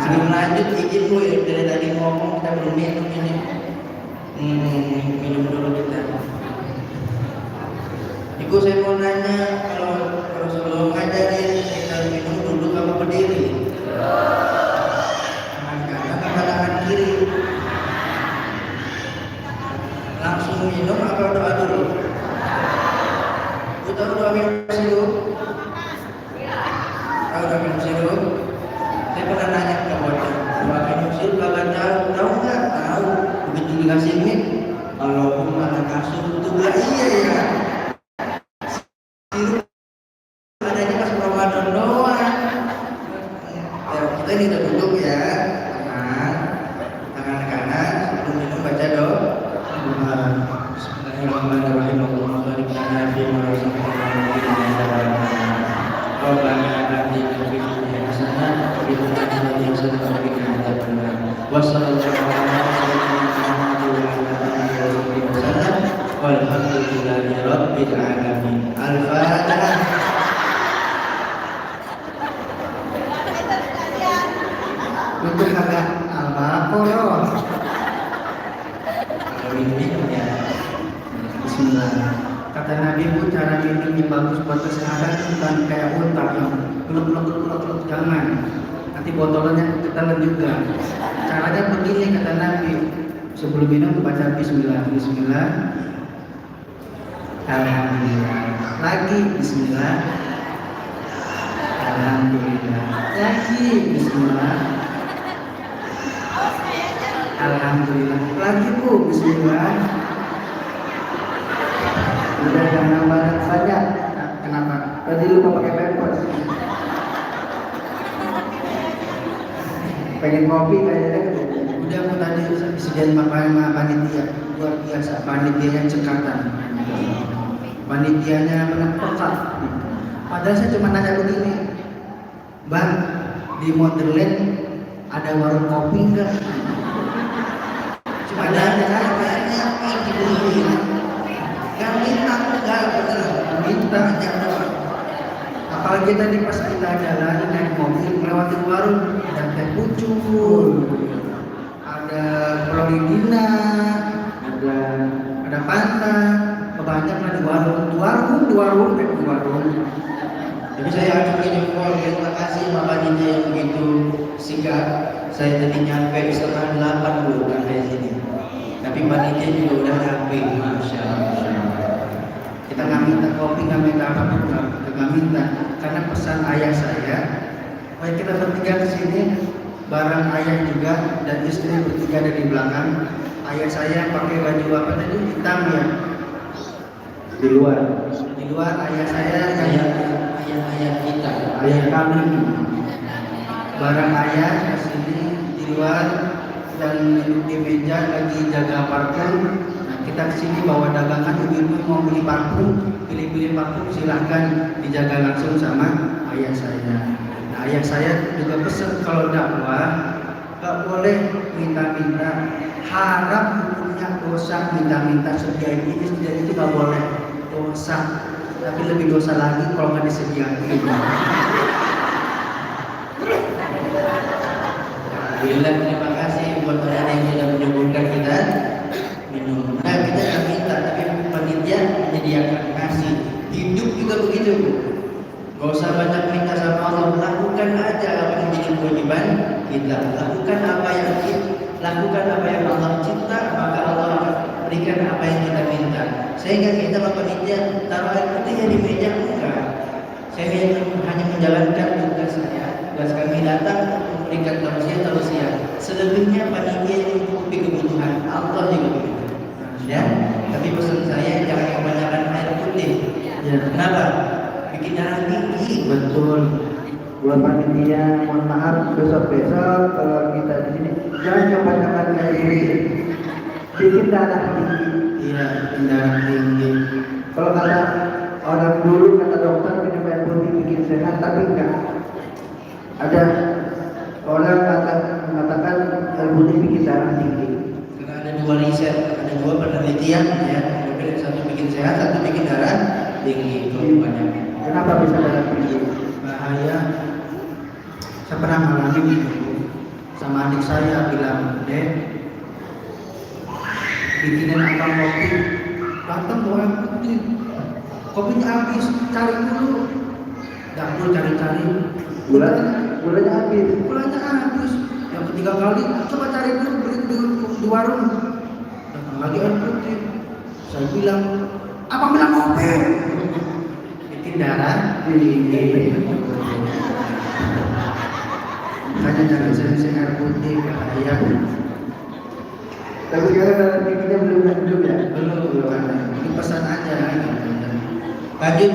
Sebelum lanjut izin bu, dari tadi ngomong kita belum minum ini. Minum dulu kita. Ibu saya mau nanya, kalau sebelum ngajarin kita minum duduk apa berdiri? Tangan tangan kiri. Langsung minum atau doa dulu? Ibu tahu doa minum sirup? Tahu doa minum sirup? Saya pernah nanya ke bocah, doa minum sirup kagak tahu nggak? Tahu. Begitu dikasih mie, Allahumma lakasur itu gak iya ya. Sirup adanya pas Ramadan doang. Ya, kita ini udah duduk ya, tangan kanan, sebelum minum baca doa. Bismillahirrahmanirrahim. Allahumma barik lana fi ma razaqtana wa qina adzaban nar. Rabbana atina fid dunya hasanah wa fil akhirati hasanah wa qina adzaban nar. Wa sallallahu ala sayyidina Muhammad wa ala alihi wasallam. Walhamdulillahi rabbil alamin. Al-Fatihah. Untuk kagak Al-Baqarah. Kalau minum ya. Bismillah. Kata Nabi pun cara minumnya bagus buat kesehatan, bukan kayak unta yang gelap jangan. Nanti botolnya ketelan juga. Caranya begini kata Nabi. Sebelum minum baca Bismillah. Bismillah. Alhamdulillah. Lagi Bismillah. Alhamdulillah. Lagi Bismillah. Alhamdulillah. Lagi bu Bismillah. Udah jangan banyak saja. Kenapa? Tadi lupa pakai pampers. Pengen kopi kayaknya. Udah aku tadi disediain makanan sama panitia, luar biasa, panitianya cekatan, panitianya menepelkan. Padahal saya cuma nanya begini, Bang, di Modern ada warung kopi enggak? Cuma nanya aja, Yang minta enggak bener. minta Tanya doang. Apalagi tadi pas kita jalan naik mobil melewati warung, ada teh pucuk, ada Floridina, ada Fanta, kebanyakan di warung. Jadi saya ajukan jempol, terima kasih Bapak Nina yang begitu sigap. Saya tadi nyampe setengah 8 dulu sampai sini. Tapi panitia juga udah nyampe, masya Allah. Kita nggak minta kopi, nggak minta apapun, nggak minta. Karena pesan ayah saya, supaya kita bertiga ke sini, bareng ayah juga dan istri bertiga ada di belakang. Ayah saya pakai baju apa tadi, hitam ya. Di luar. Di luar ayah saya Ayah kita. Ayah kami. barang ayah ke sini di luar dan duduk di meja lagi jaga parfum. Nah, kita ke sini bawa dagangan, ibu-ibu mau beli parfum, pilih-pilih parfum silahkan dijaga langsung sama ayah saya. Nah, ayah saya juga pesan kalau dakwah gak boleh minta-minta, harap hukumnya dosa minta-minta sediain ini sediain itu gak boleh, dosa. Tapi lebih dosa lagi kalau nggak disediain. Alhamdulillah, terima kasih buat orang yang sudah menyuguhkan kita minum. Nah, kita nggak minta, tapi panitia menyediakan kasih. Hidup juga begitu. Gak usah banyak minta sama Allah, lakukan aja apa yang menjadi kewajiban kita. Lakukan apa yang Allah cipta, maka Allah akan berikan apa yang kita minta. Sehingga kita panitia taruh air putih di meja enggak. Saya hanya menjalankan tugas saya. Tugas kami datang untuk memberikan tausiah. Selebihnya panitia yang mencukupi kebutuhan. Allah juga begitu. Ya, tapi pesan saya jangan kebanyakan air putih. Ya. Kenapa? Bikin darah tinggi. Betul. Buat panitia, mohon maaf besok-besok kalau kita di sini jangan kebanyakan kayak ini. Bikin darah tinggi. Iya, darah tinggi. Kalau kata orang dulu kata dokter minum air putih bikin sehat, tapi enggak. Ada orang mengatakan air putih bikin darah tinggi. Karena ada dua riset, ada dua penelitian ya. Satu bikin sehat, satu bikin darah tinggi. Kalau banyak. Kenapa bisa darah tinggi? Bahaya. Saya pernah mengalami itu sama adik saya bilang, Dek, bikinin akang kopi, datang bawa air putih, kopinya habis, cari dulu, dapur cari-cari, Gulanya habis. gulanya habis, yang ketiga kali, coba cari dulu, beli di warung, datang lagi air putih, saya bilang, apa bilang kopi? Bikin darah tinggi. Makanya jangan sering air putih, bahaya. Tapi sekarang darah tingginya belum hidup ya? Belum. Ini pesan aja. Lanjut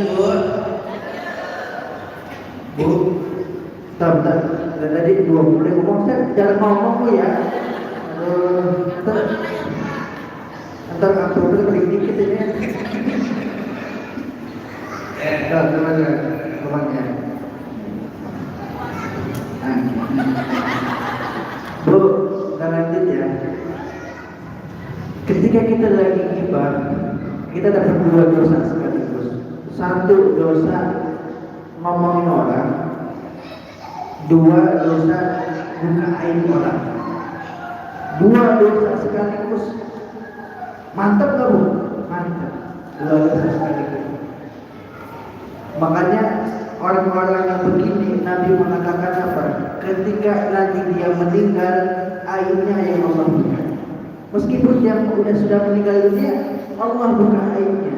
Bu. Bentar. Tadi 20 ngomong, saya jangan ngomong Bu ya. Ntar upload paling dikit ini. Temannya. Bu, kita lanjut ya. Ketika kita lagi ghibah, kita dapat dua dosa sekaligus. Satu dosa ngomongin orang, dua dosa buka aib orang. Dua dosa sekaligus. Mantap nggak Bu? Mantap. Dua dosa sekaligus. Makanya orang-orang yang begini Nabi mengatakan apa? Ketika nanti dia meninggal, aibnya yang Allah buka. Meskipun dia sudah meninggal dunia, Allah buka aibnya.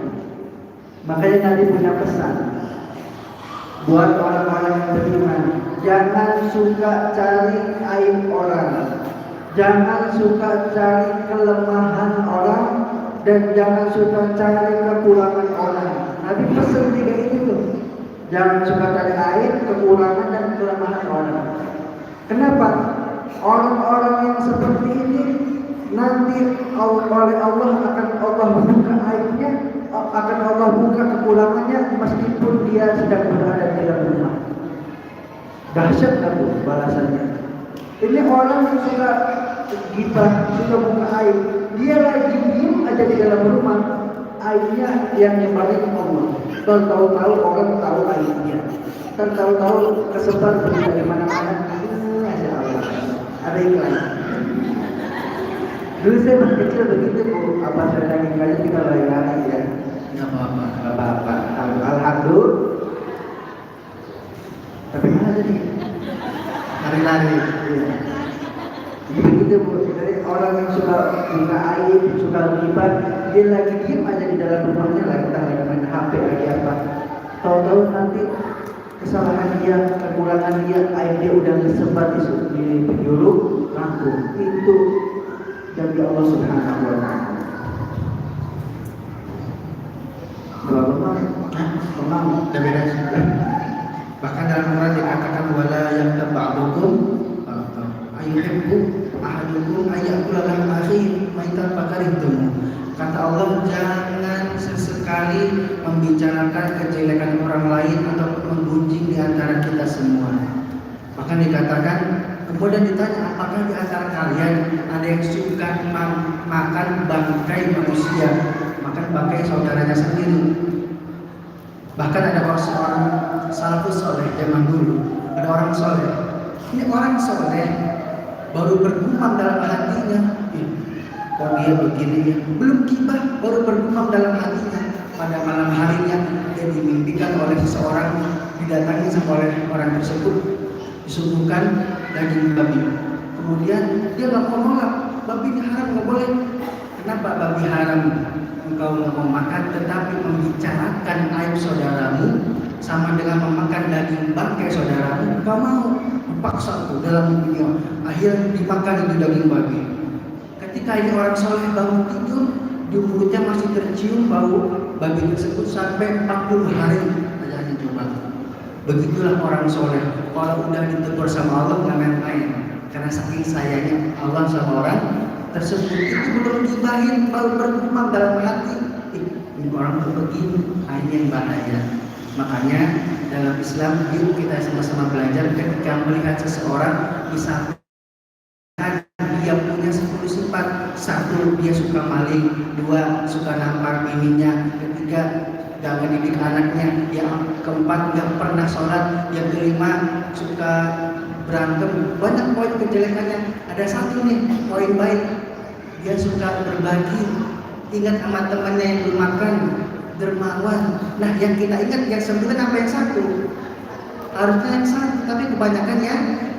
Makanya Nabi punya pesan buat orang-orang yang beriman, jangan suka cari aib orang, jangan suka cari kelemahan orang, dan jangan suka cari kekurangan orang. Nabi pesan tiga itu tuh. Jangan suka cari aib, kekurangan dan kelemahan orang. Kenapa? Orang-orang yang seperti ini nanti oleh Allah akan Allah buka aibnya, akan Allah buka kekurangannya meskipun dia sedang berada di dalam rumah. Dahsyat kan Bu balasannya. Ini orang yang suka ghibah, suka buka aib, dia lagi diem aja di dalam rumah, aibnya yang nyebarin Allah. Tahu-tahu orang tahu aibnya. Tahu-tahu kesebar berita di mana-mana. Masya Allah. Ada iklan. Dulu saya masih kecil begitu Bu, apa saya daging kayu kita lari-lari ya. Nggak apa-apa. Nggak apa-apa. Alhamdulillah. Tapi mana tadi? Lari-lari. Iya. Begitu Bu, dari orang yang suka buka aib, suka gibah, dia lagi diam aja di dalam rumahnya lagi main HP lagi apa. Tahu-tahu nanti kesalahan dia, kekurangan dia, aib dia udah tersebar di penjuru, rangkum. Itu janji Allah Subhanahu wa Ta'ala. Berapa bang? Bang, Udah beda sih. Bahkan dalam Quran dikatakan wala yang ba'dukum ayyuhibbu ahadukum ayyakula lahum akhihi maitan fakarihtum. Kata Allah, jangan sesekali membicarakan kejelekan orang lain ataupun menggunjing di antara kita semua. Bahkan dikatakan, kemudian ditanya, apakah di antara kalian ada yang suka makan bangkai manusia, makan bangkai saudaranya sendiri? Bahkan ada seorang salafus soleh zaman dulu, ada orang soleh. Ini orang soleh baru bergumam dalam hatinya, kok dia begini ya? Belum gibah, baru bergumam dalam hatinya. Pada malam harinya dia dimimpikan oleh seseorang, didatangi oleh orang tersebut, disuguhkan daging babi. Kemudian dia nggak mau nolak, babi ini haram, nggak boleh. Kenapa babi haram? Engkau nggak mau makan, tetapi membicarakan aib saudaramu sama dengan memakan daging bangkai saudaramu, engkau mau dipaksa tuh dalam dunia. Akhirnya dimakan itu daging babi. Ketika ini orang soleh bangun tidur, di mulutnya masih tercium bau babi tersebut sampai 40 hari. Aja coba. Begitulah orang soleh. Kalau udah ditegur sama Allah nggak main-main, karena saking sayangnya Allah sama orang tersebut. Itu belum dibahin, baru bergumam dalam hati, ini orang tuh begini, ini yang bahaya. Makanya dalam Islam, yuk kita sama-sama belajar ketika melihat seseorang, misalkan dia punya 10 sifat. 1, dia suka maling. 2, suka nampar bininya. 3, gak mendidik anaknya. Yang keempat, gak pernah sholat. Yang kelima, suka berantem. Banyak poin kejelekannya. Ada 1 nih, poin baik, dia suka berbagi, ingat sama temannya yang belum makan, dermawan. Nah, yang kita ingat yang 9 apa yang 1? Harusnya yang 1, tapi kebanyakan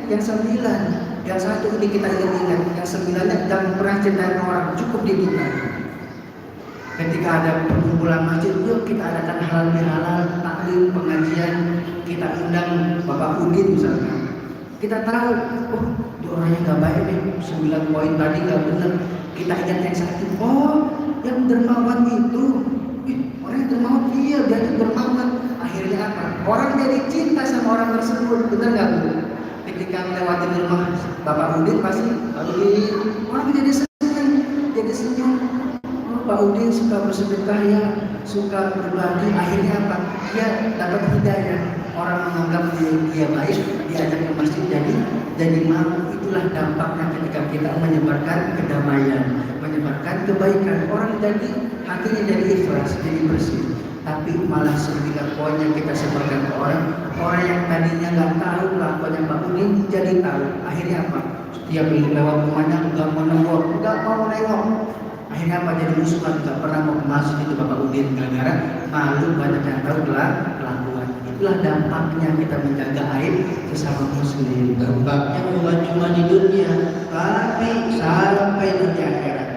yang 9. Yang 1 ini kita ingat-ingat, yang 9-nya jangan pernah cintain orang, cukup di kita. Ketika ada perkumpulan masjid, yuk kita adakan halal bihalal, taklim, pengajian, kita undang Bapak Udin misalkan. Kita tahu, oh dia orangnya nggak baik nih, 9 poin tadi nggak benar. Kita ingat yang 1, oh yang dermawan itu, orang yang dermawan dia itu dermawan. Akhirnya apa? Orang jadi cinta sama orang tersebut, benar nggak Bu? Ketika melewati rumah Bapak Udin pasti orang jadi senang, jadi senyum. Oh, Pak Udin suka bersedekah ya, suka berbagi. Akhirnya apa? Dia dapat hidayah. Orang menganggap dia baik, diajak ke masjid jadi mau. Itulah dampaknya ketika kita menyebarkan kedamaian, menyebarkan kebaikan. Orang jadi hatinya jadi ikhlas, jadi bersih. Tapi malah 9 poin yang kita sebarkan ke orang yang tadinya nggak tahu kelakuannya Pak Udin jadi tahu. Akhirnya apa? Setiap lewat rumahnya nggak mau nengok. Akhirnya apa? Jadi musuhan, nggak pernah mau masuk itu Bapak Udin gara-gara malu banyak yang tahu kelakuan. Itulah dampaknya kita menjaga aib sesama muslim. Dampaknya bukan cuma di dunia, tapi sampai nanti akhirat.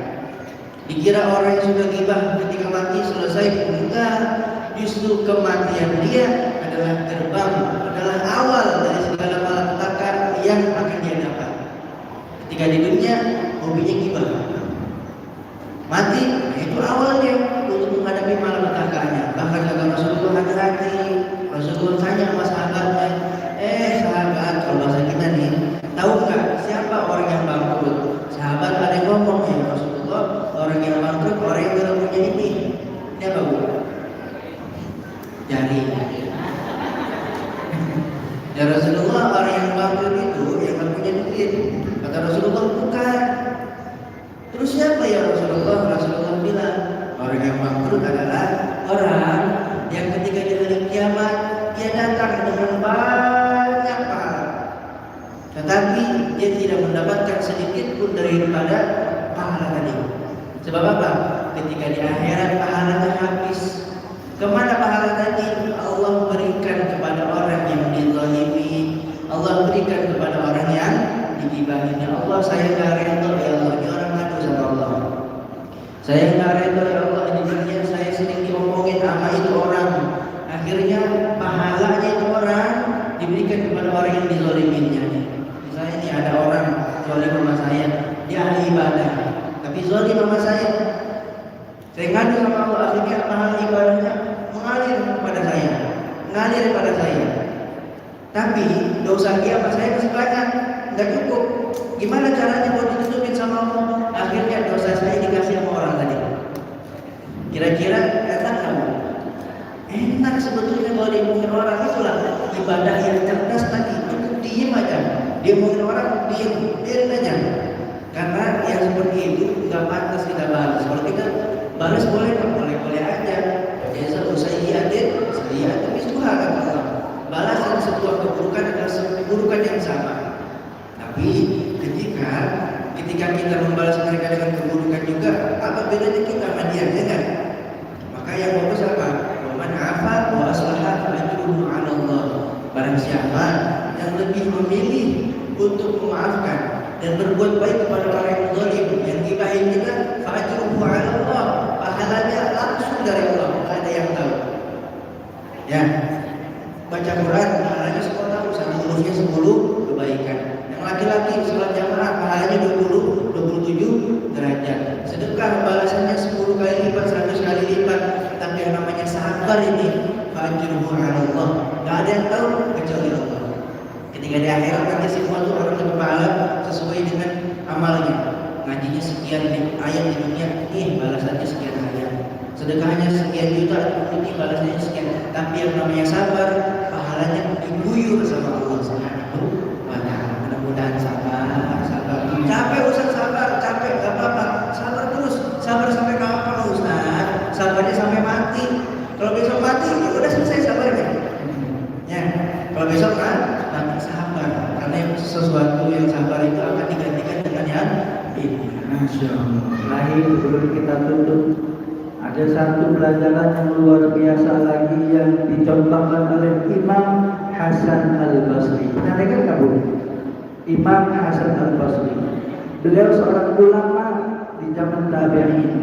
Dikira orang yang sudah gibah ketika mati selesai, enggak. Justru kematian dia adalah gerbang, adalah awal dari segala malapetaka yang akan dia dapat. Ketika di dunia hobinya gibah, mati itu awalnya untuk menghadapi malapetakanya. Bahkan kata Rasulullah, hati-hati. Rasulullah tanya sama sahabatnya, sahabat, kalau bahasa kita nih, tahu nggak siapa orang yang bangkrut? Sahabat ada yang ngomong, ya Rasulullah, orang yang bangkrut, orang yang tidak punya ini. Siapa Bu? Jari. Ya Rasulullah, orang yang bangkrut itu yang tidak punya duit. Kata Rasulullah, bukan. Terus siapa ya Rasulullah? Rasulullah bilang, orang yang bangkrut adalah daripada pahala tadi. Sebab apa? Ketika di akhirat pahalanya habis. Kemana pahala tadi? Allah berikan kepada orang yang dizalimi, Allah berikan kepada orang yang digibahi. Allah, saya nggak rela ya Allah, ini orang ngadu sama Allah. Saya nggak rela ya Allah, ini dunia saya sering diomongin sama itu orang. Akhirnya pahalanya itu orang diberikan kepada orang yang dizaliminya. Misalnya ini ada orang zalim sama saya, dia ahli ibadah, tapi zalim sama saya. Saya ngadu sama Allah, akhirnya pahala ibadahnya mengalir kepada saya. Tapi dosa dia sama saya masih banyak, nggak cukup. Gimana caranya buat ditutupin sama Allah? Akhirnya dosa saya dikasih sama orang tadi. Kira-kira enak kamu? Enak sebetulnya kalau diomongin orang. Itulah ibadah yang cerdas tadi. Cukup diem aja. Dia omongin orang, biarin aja. Karena yang seperti itu nggak pantas kita balas. Kalau kita balas boleh aja. Biasa sayyi'atin misluha kata Allah. Balasan sebuah keburukan adalah keburukan yang sama. Tapi ketika kita membalas mereka dengan keburukan juga, apa bedanya kita sama dia, ya kan? Maka yang bagus apa? Wa man 'afa wa aslaha fa ajruhu 'ala Allah. Barang siapa yang lebih memilih untuk memaafkan dan berbuat baik kepada orang yang zalim, yang gibahin kita, fa ajruhu 'ala Allah. Pahalanya langsung dari Allah, tidak ada yang tahu. Ya, baca Quran pahalanya 10 tahun, satu hurufnya 10 kebaikan. Yang laki-laki sholat jamaah pahalanya 27 derajat. Sedekah balasannya 10 kali lipat, 100 kali lipat. Tapi yang namanya sabar ini fajruhu 'ala Allah. Enggak ada yang tahu kecuali Allah. Ketika di akhirat nanti semua itu orang dapat pahala sesuai dengan amalnya. Ngajinya sekian ayat di dunia, balasannya sekian ayat. Sedekahnya sekian juta, ini balasannya sekian. Tapi yang namanya sabar, pahalanya diguyur sama Allah Subhanahu wa Ta'ala. Mudah-mudahan sabar. Capek Ustaz, sabar, capek, gak apa-apa. Sabar terus, sabar sampai kapan Ustaz? Sabarnya sampai mati. Kalau besok mati, ya udah selesai sabarnya. Ya, kalau besok kan mati sabar. Karena sesuatu yang sabar itu akan digantikan dengan yang ini. Masya Allah. Lahir sebelum kita tutup, ada satu pelajaran yang luar biasa lagi yang dicontohkan oleh Imam Hasan Al-Basri. Pernah dengar nggak Bu? Imam Hasan Al-Basri. Beliau seorang ulama di zaman tabi'in.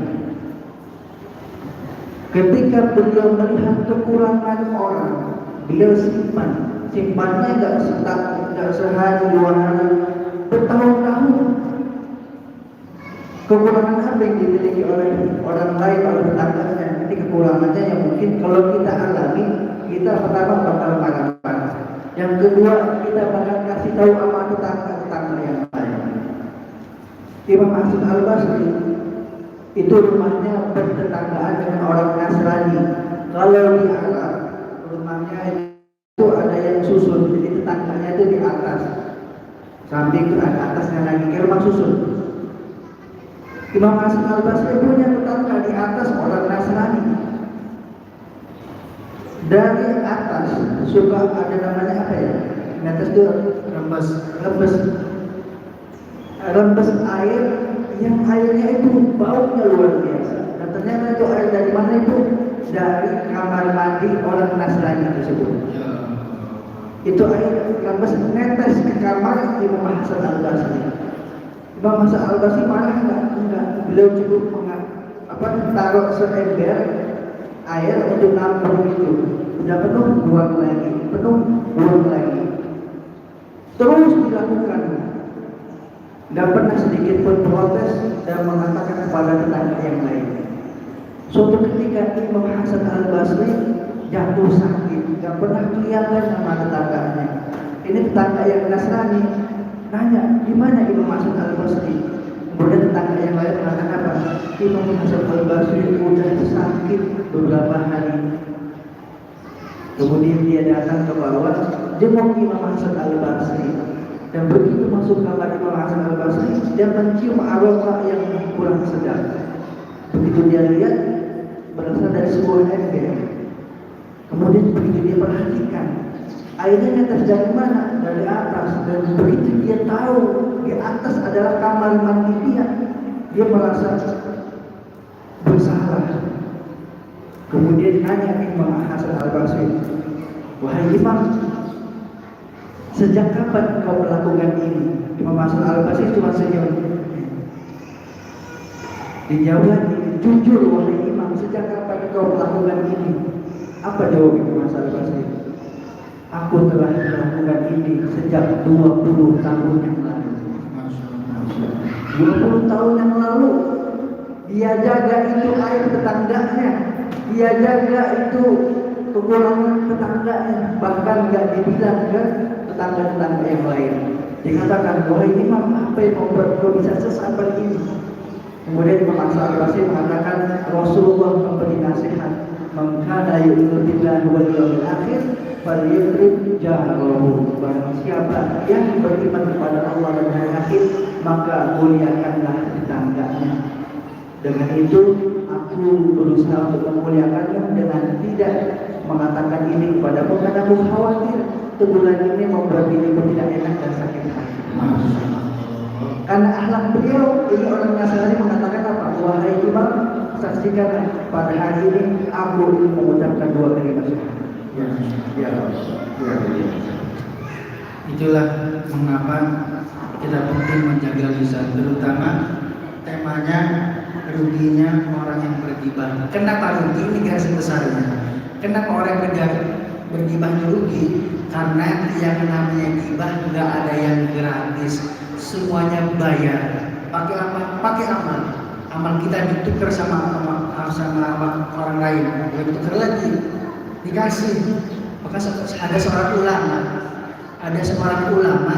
Ketika beliau melihat kekurangan orang, beliau simpannya nggak sehari 2 hari, bertahun-tahun. Kekurangan apa yang dimiliki oleh orang lain, oleh tetangganya, ini kekurangannya yang mungkin kalau kita alami, kita pertama bakal marah. Yang kedua, kita bakal kasih tahu sama tetangga yang lain. Imam Hasan Al-Basri itu rumahnya bertetanggaan dengan orang Nasrani. Kalau di Arab, rumahnya itu ada yang susun, jadi tetangganya itu di atas, samping itu ada atasnya lagi, kayak rumah susun. Imam Hasan Al-Basri punya tetangga di atas orang Nasrani. Dari atas suka ada namanya apa ya? Di atas itu rembes air yang airnya itu baunya luar biasa. Dan ternyata itu air dari mana itu? Dari kamar mandi orang Nasrani tersebut. Itu air rembes netes ke kamar Imam Hasan Al-Basri. Imam Hasan Al-Basri marah enggak? Beliau cukup taruh seember air untuk nampung itu. Sudah penuh, buang lagi, penuh, buang lagi. Terus dilakukan. Tidak pernah sedikit pun protes dan mengatakan kepada tetangga yang lain. Suatu ketika Imam Hasan Al-Basri jatuh sakit, tidak pernah kelihatan sama tetangganya. Ini tetangga yang Nasrani nanya, gimana Imam Hasan Al-Basri? Kemudian tetangga yang lain mengatakan apa? Imam Hasan Al-Basri sudah sakit beberapa hari. Kemudian dia datang ke bawah, jenguk Imam Hasan Al-Basri. Dan begitu masuk kamar Imam Hasan Al-Basri, dia mencium aroma yang kurang sedap. Begitu dia lihat, berasal dari sebuah ember. Kemudian begitu dia perhatikan, airnya netes dari mana? Dari atas. Dan begitu dia tahu di atas adalah kamar mandi dia merasa bersalah. Kemudian nanya Imam Hasan Al-Basri, wahai Imam, sejak kapan kau melakukan ini? Imam Hasan Al-Basri cuma senyum. Dijawab, jujur wahai Imam, sejak kapan kau melakukan ini? Apa jawab Imam Hasan Al-Basri? Aku telah melakukan ini sejak 20 tahun yang lalu. 20 tahun yang lalu dia jaga itu air tetangganya, dia jaga itu kekurangan tetangganya, bahkan nggak dibilang ke tetangga-tetangga yang lain. Dikatakan, wahai Imam, apa yang membuat kau bisa sesabar ini? Kemudian Imam Hasan Al-Basri mengatakan, Rasulullah memberi nasihat, man kana yu'minu billahi wal yawmil akhir falyukrim jarahu. Barang siapa yang beriman kepada Allah dan hari akhir, maka muliakanlah tetangganya. Dengan itu aku berusaha untuk memuliakannya dengan tidak mengatakan ini kepadamu karena aku khawatir teguran ini membuat dirimu tidak enak dan sakit hati. Karena akhlak beliau ini orang Nasrani mengatakan apa? Wahai Imam, saksikan pada hari ini aku ingin mengucapkan 2 kalimat syahadat. Itulah mengapa kita penting menjaga lisan, terutama temanya ruginya orang yang bergibah. Kenapa rugi? Ini garis besarnya. Kenapa orang bergibah rugi? Karena yang namanya gibah nggak ada yang gratis, semuanya bayar. Pakai apa? Pakai amal. Amal kita ditukar sama orang lain, ditukar lagi, dikasih. Maka ada seorang ulama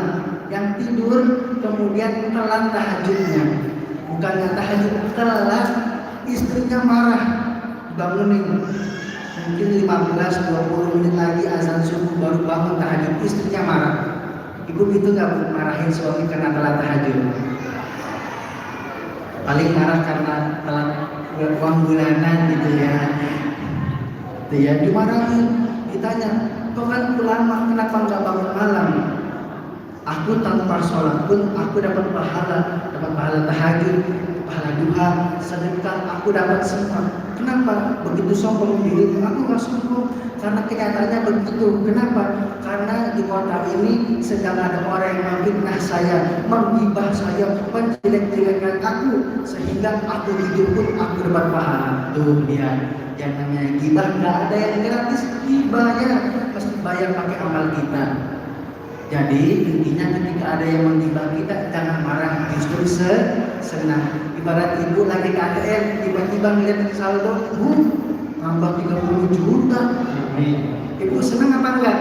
yang tidur kemudian telat tahajudnya. Bukannya tahajud, telat, istrinya marah, bangunin. Mungkin 15-20 menit lagi azan subuh baru bangun tahajud, istrinya marah. Ibu itu nggak marahin suami karena telat tahajud. Paling marah karena telat uang bulanan gitu ya. Dimarahin, ditanya, kau kan ulama, kenapa nggak bangun malam? Aku tanpa sholat pun aku dapat pahala tahajud, pahala duha, sedekah, aku dapat semua. Kenapa begitu sombong dirimu? Aku nggak sombong, karena kenyataannya begitu. Kenapa? Karena di kota ini sedang ada orang yang memfitnah saya, menggibah saya, menjelek-jelekkan aku, sehingga aku hidup pun aku dapat pahala. Tuh dia, yang namanya gibah nggak ada yang gratis, dibayar, mesti bayar pakai amal kita. Jadi intinya ketika ada yang menggibah kita, jangan marah, justru senang. Ibarat ibu lagi ke ATM, tiba-tiba ngeliat saldo, tambah 30 juta. Ibu senang apa enggak?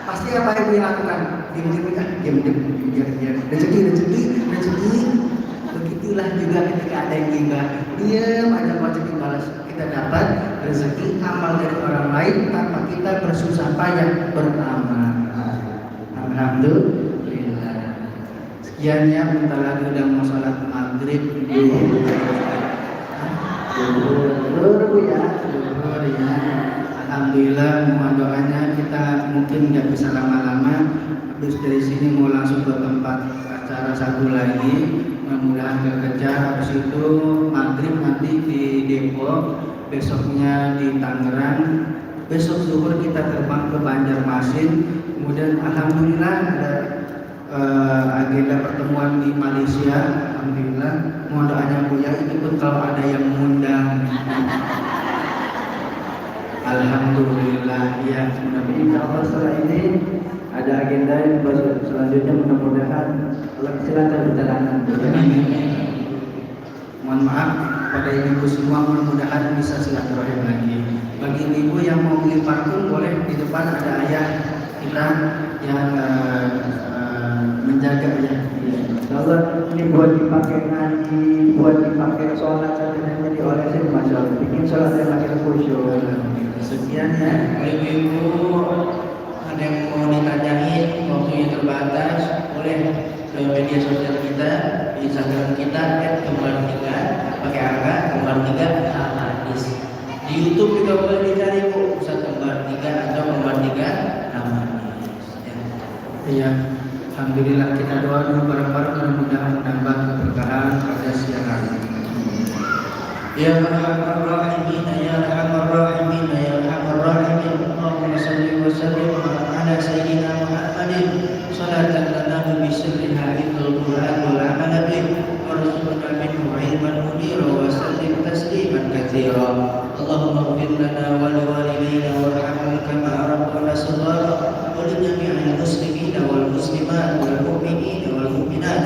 Pasti apa ibu yang lakukan? Diam-diam, rezeki. Begitulah juga ketika ada yang gibah, diam aja wajib dibalas. Kita dapat rezeki amal dari orang lain tanpa kita bersusah payah beramal. Alhamdulillah. Sekian ya, bentar lagi udah mau sholat maghrib. Zuhur ya. Alhamdulillah, mohon doanya. Kita mungkin nggak bisa lama-lama. Terus dari sini mau langsung ke tempat acara satu lagi. Mudah-mudahan kerja. Habis itu maghrib nanti di Depok, besoknya di Tangerang. Besok zuhur kita terbang ke Banjarmasin. Kemudian alhamdulillah ada agenda pertemuan di Malaysia. Alhamdulillah, mohon doanya Buya, itu pun kalau ada yang mengundang. Alhamdulillah ya. Insya Allah setelah ini ada agenda yang selanjutnya, mudah-mudahan Allah silakan berjalan. Mohon maaf pada ibu semua, mudah-mudahan bisa silaturahim lagi. Bagi ibu yang mau beli parfum, boleh di depan ada ayah kita yang menjaga ya. Kalau ini buat dipakai ngaji, buat dipakai sholat, sampai diolesin, masya Allah, bikin sholat yang makin khusyuk. Sekian ya, ibu ada yang mau ditanyain, waktunya terbatas, boleh ke media sosial kita, di Instagram kita @kembar3, pakai angka kembar3 hadis. Di YouTube juga boleh dicari Bu, Ustaz Kembar3 atau Kembar3 Hadis. Iya, Alhamdulillah, kita doa dulu bareng-bareng, mudah-mudahan menambah keberkahan pada siang hari ini. Ya Arhamar Rahimin, Ya Arhamar Rahimin, Ya Arhamar Rahimin. Allahumma salli wa sallim ala sayyidina Muhammadin salatan lana bi sirriha hifdzul Qur'an wal amal bih warzuqna minhu ilman munira wa sallim tasliman katsira. Allahumma ighfir lana wa li walidayna warhamna kama rabbana shaghara wa li jami'il muslimina wal muslimat wal mu'minina wal mu'minat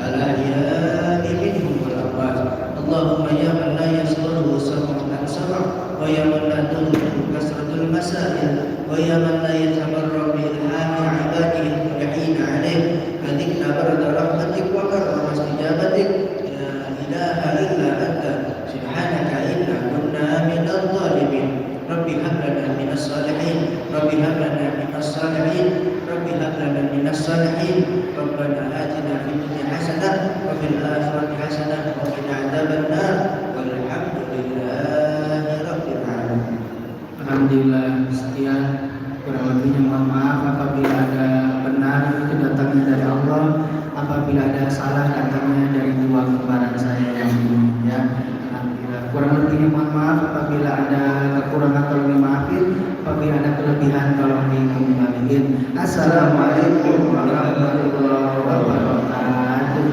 al ahya'i minhum wal amwat. Allahumma ya man la yasluhu sam'an sam'a wa ya man la tudriku kasratul masail wa ya man la yatabarra bi ilhami ibadihi al-mulihin alayh hadikna barda rahmatik wa karama istijabatik ya ilaha illa anta subhanaka inna kunna minadh dhalimin. Rabbi hab lana minas salihin, Rabbi hab lana minas salihin, Rabbi hab lana minas salihin. Rabbana atina fid dunya hasanah wa fil akhirati hasanah wa qina adzabannar walhamdulillahi rabbil alamin. Alhamdulillah, sekian, kurang lebihnya mohon maaf apabila ada benar itu datangnya dari Allah, apabila ada salah datangnya dari dua kembaran saya yang ini ya. Alhamdulillah, kurang lebihnya mohon maaf apabila ada kekurangan tolong dimaafin, apabila ada kelebihan tolong dikembalikan. Assalamualaikum warahmatullahi wabarakatuh.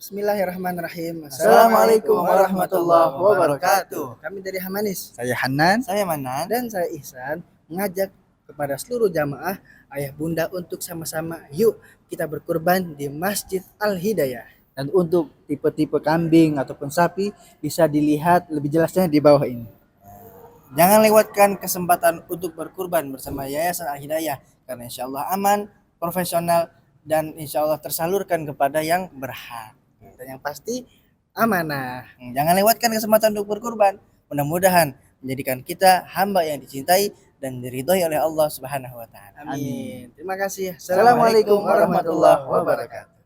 Bismillahirrahmanirrahim. Assalamualaikum warahmatullahi wabarakatuh. Kami dari Hamanis. Saya Hanan. Saya Manan. Dan saya Ihsan mengajak kepada seluruh jamaah ayah bunda untuk sama-sama yuk kita berkurban di Masjid Al-Hidayah. Dan untuk tipe-tipe kambing ataupun sapi bisa dilihat lebih jelasnya di bawah ini. Jangan lewatkan kesempatan untuk berkurban bersama Yayasan Al-Hidayah karena insya Allah aman, profesional, dan insya Allah tersalurkan kepada yang berhak. Dan yang pasti amanah. Jangan lewatkan kesempatan untuk berkurban. Mudah-mudahan menjadikan kita hamba yang dicintai dan diridhoi oleh Allah Subhanahu wa taala. Amin. Terima kasih. Assalamualaikum warahmatullahi wabarakatuh.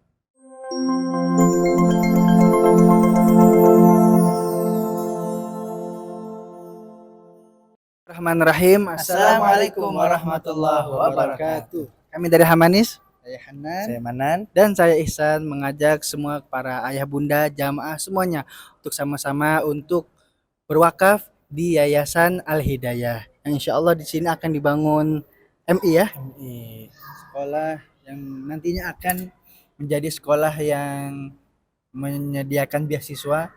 Bismillahirrahmanirrahim. Assalamualaikum warahmatullahi wabarakatuh. Kami dari Hamanis. Saya Hanan, saya Manan, dan saya Ihsan mengajak semua para ayah bunda jamaah semuanya untuk sama-sama untuk berwakaf di Yayasan Al-Hidayah. Yang insya Allah di sini akan dibangun MI ya, MI, sekolah yang nantinya akan menjadi sekolah yang menyediakan beasiswa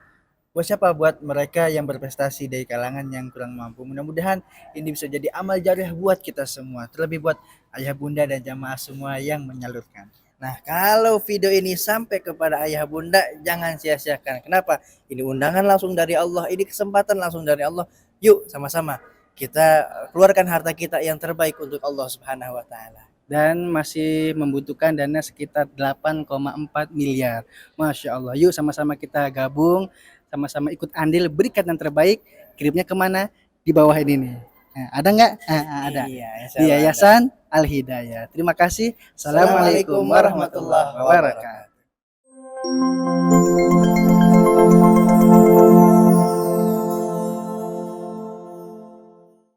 buat siapa? Buat mereka yang berprestasi dari kalangan yang kurang mampu. Mudah-mudahan ini bisa jadi amal jariah buat kita semua, terlebih buat ayah bunda dan jamaah semua yang menyalurkan. Nah, kalau video ini sampai kepada ayah bunda, jangan sia-siakan. Kenapa? Ini undangan langsung dari Allah, ini kesempatan langsung dari Allah. Yuk sama-sama kita keluarkan harta kita yang terbaik untuk Allah Subhanahu wa taala. Dan masih membutuhkan dana sekitar 8,4 miliar. Masya Allah. Yuk sama-sama kita gabung, sama-sama ikut andil, berikan yang terbaik. Kirimnya kemana? Di bawah ini nih. Nah, ada nggak? Ada. Iya, di Yayasan Al-Hidayah. Terima kasih. Assalamualaikum warahmatullahi wabarakatuh.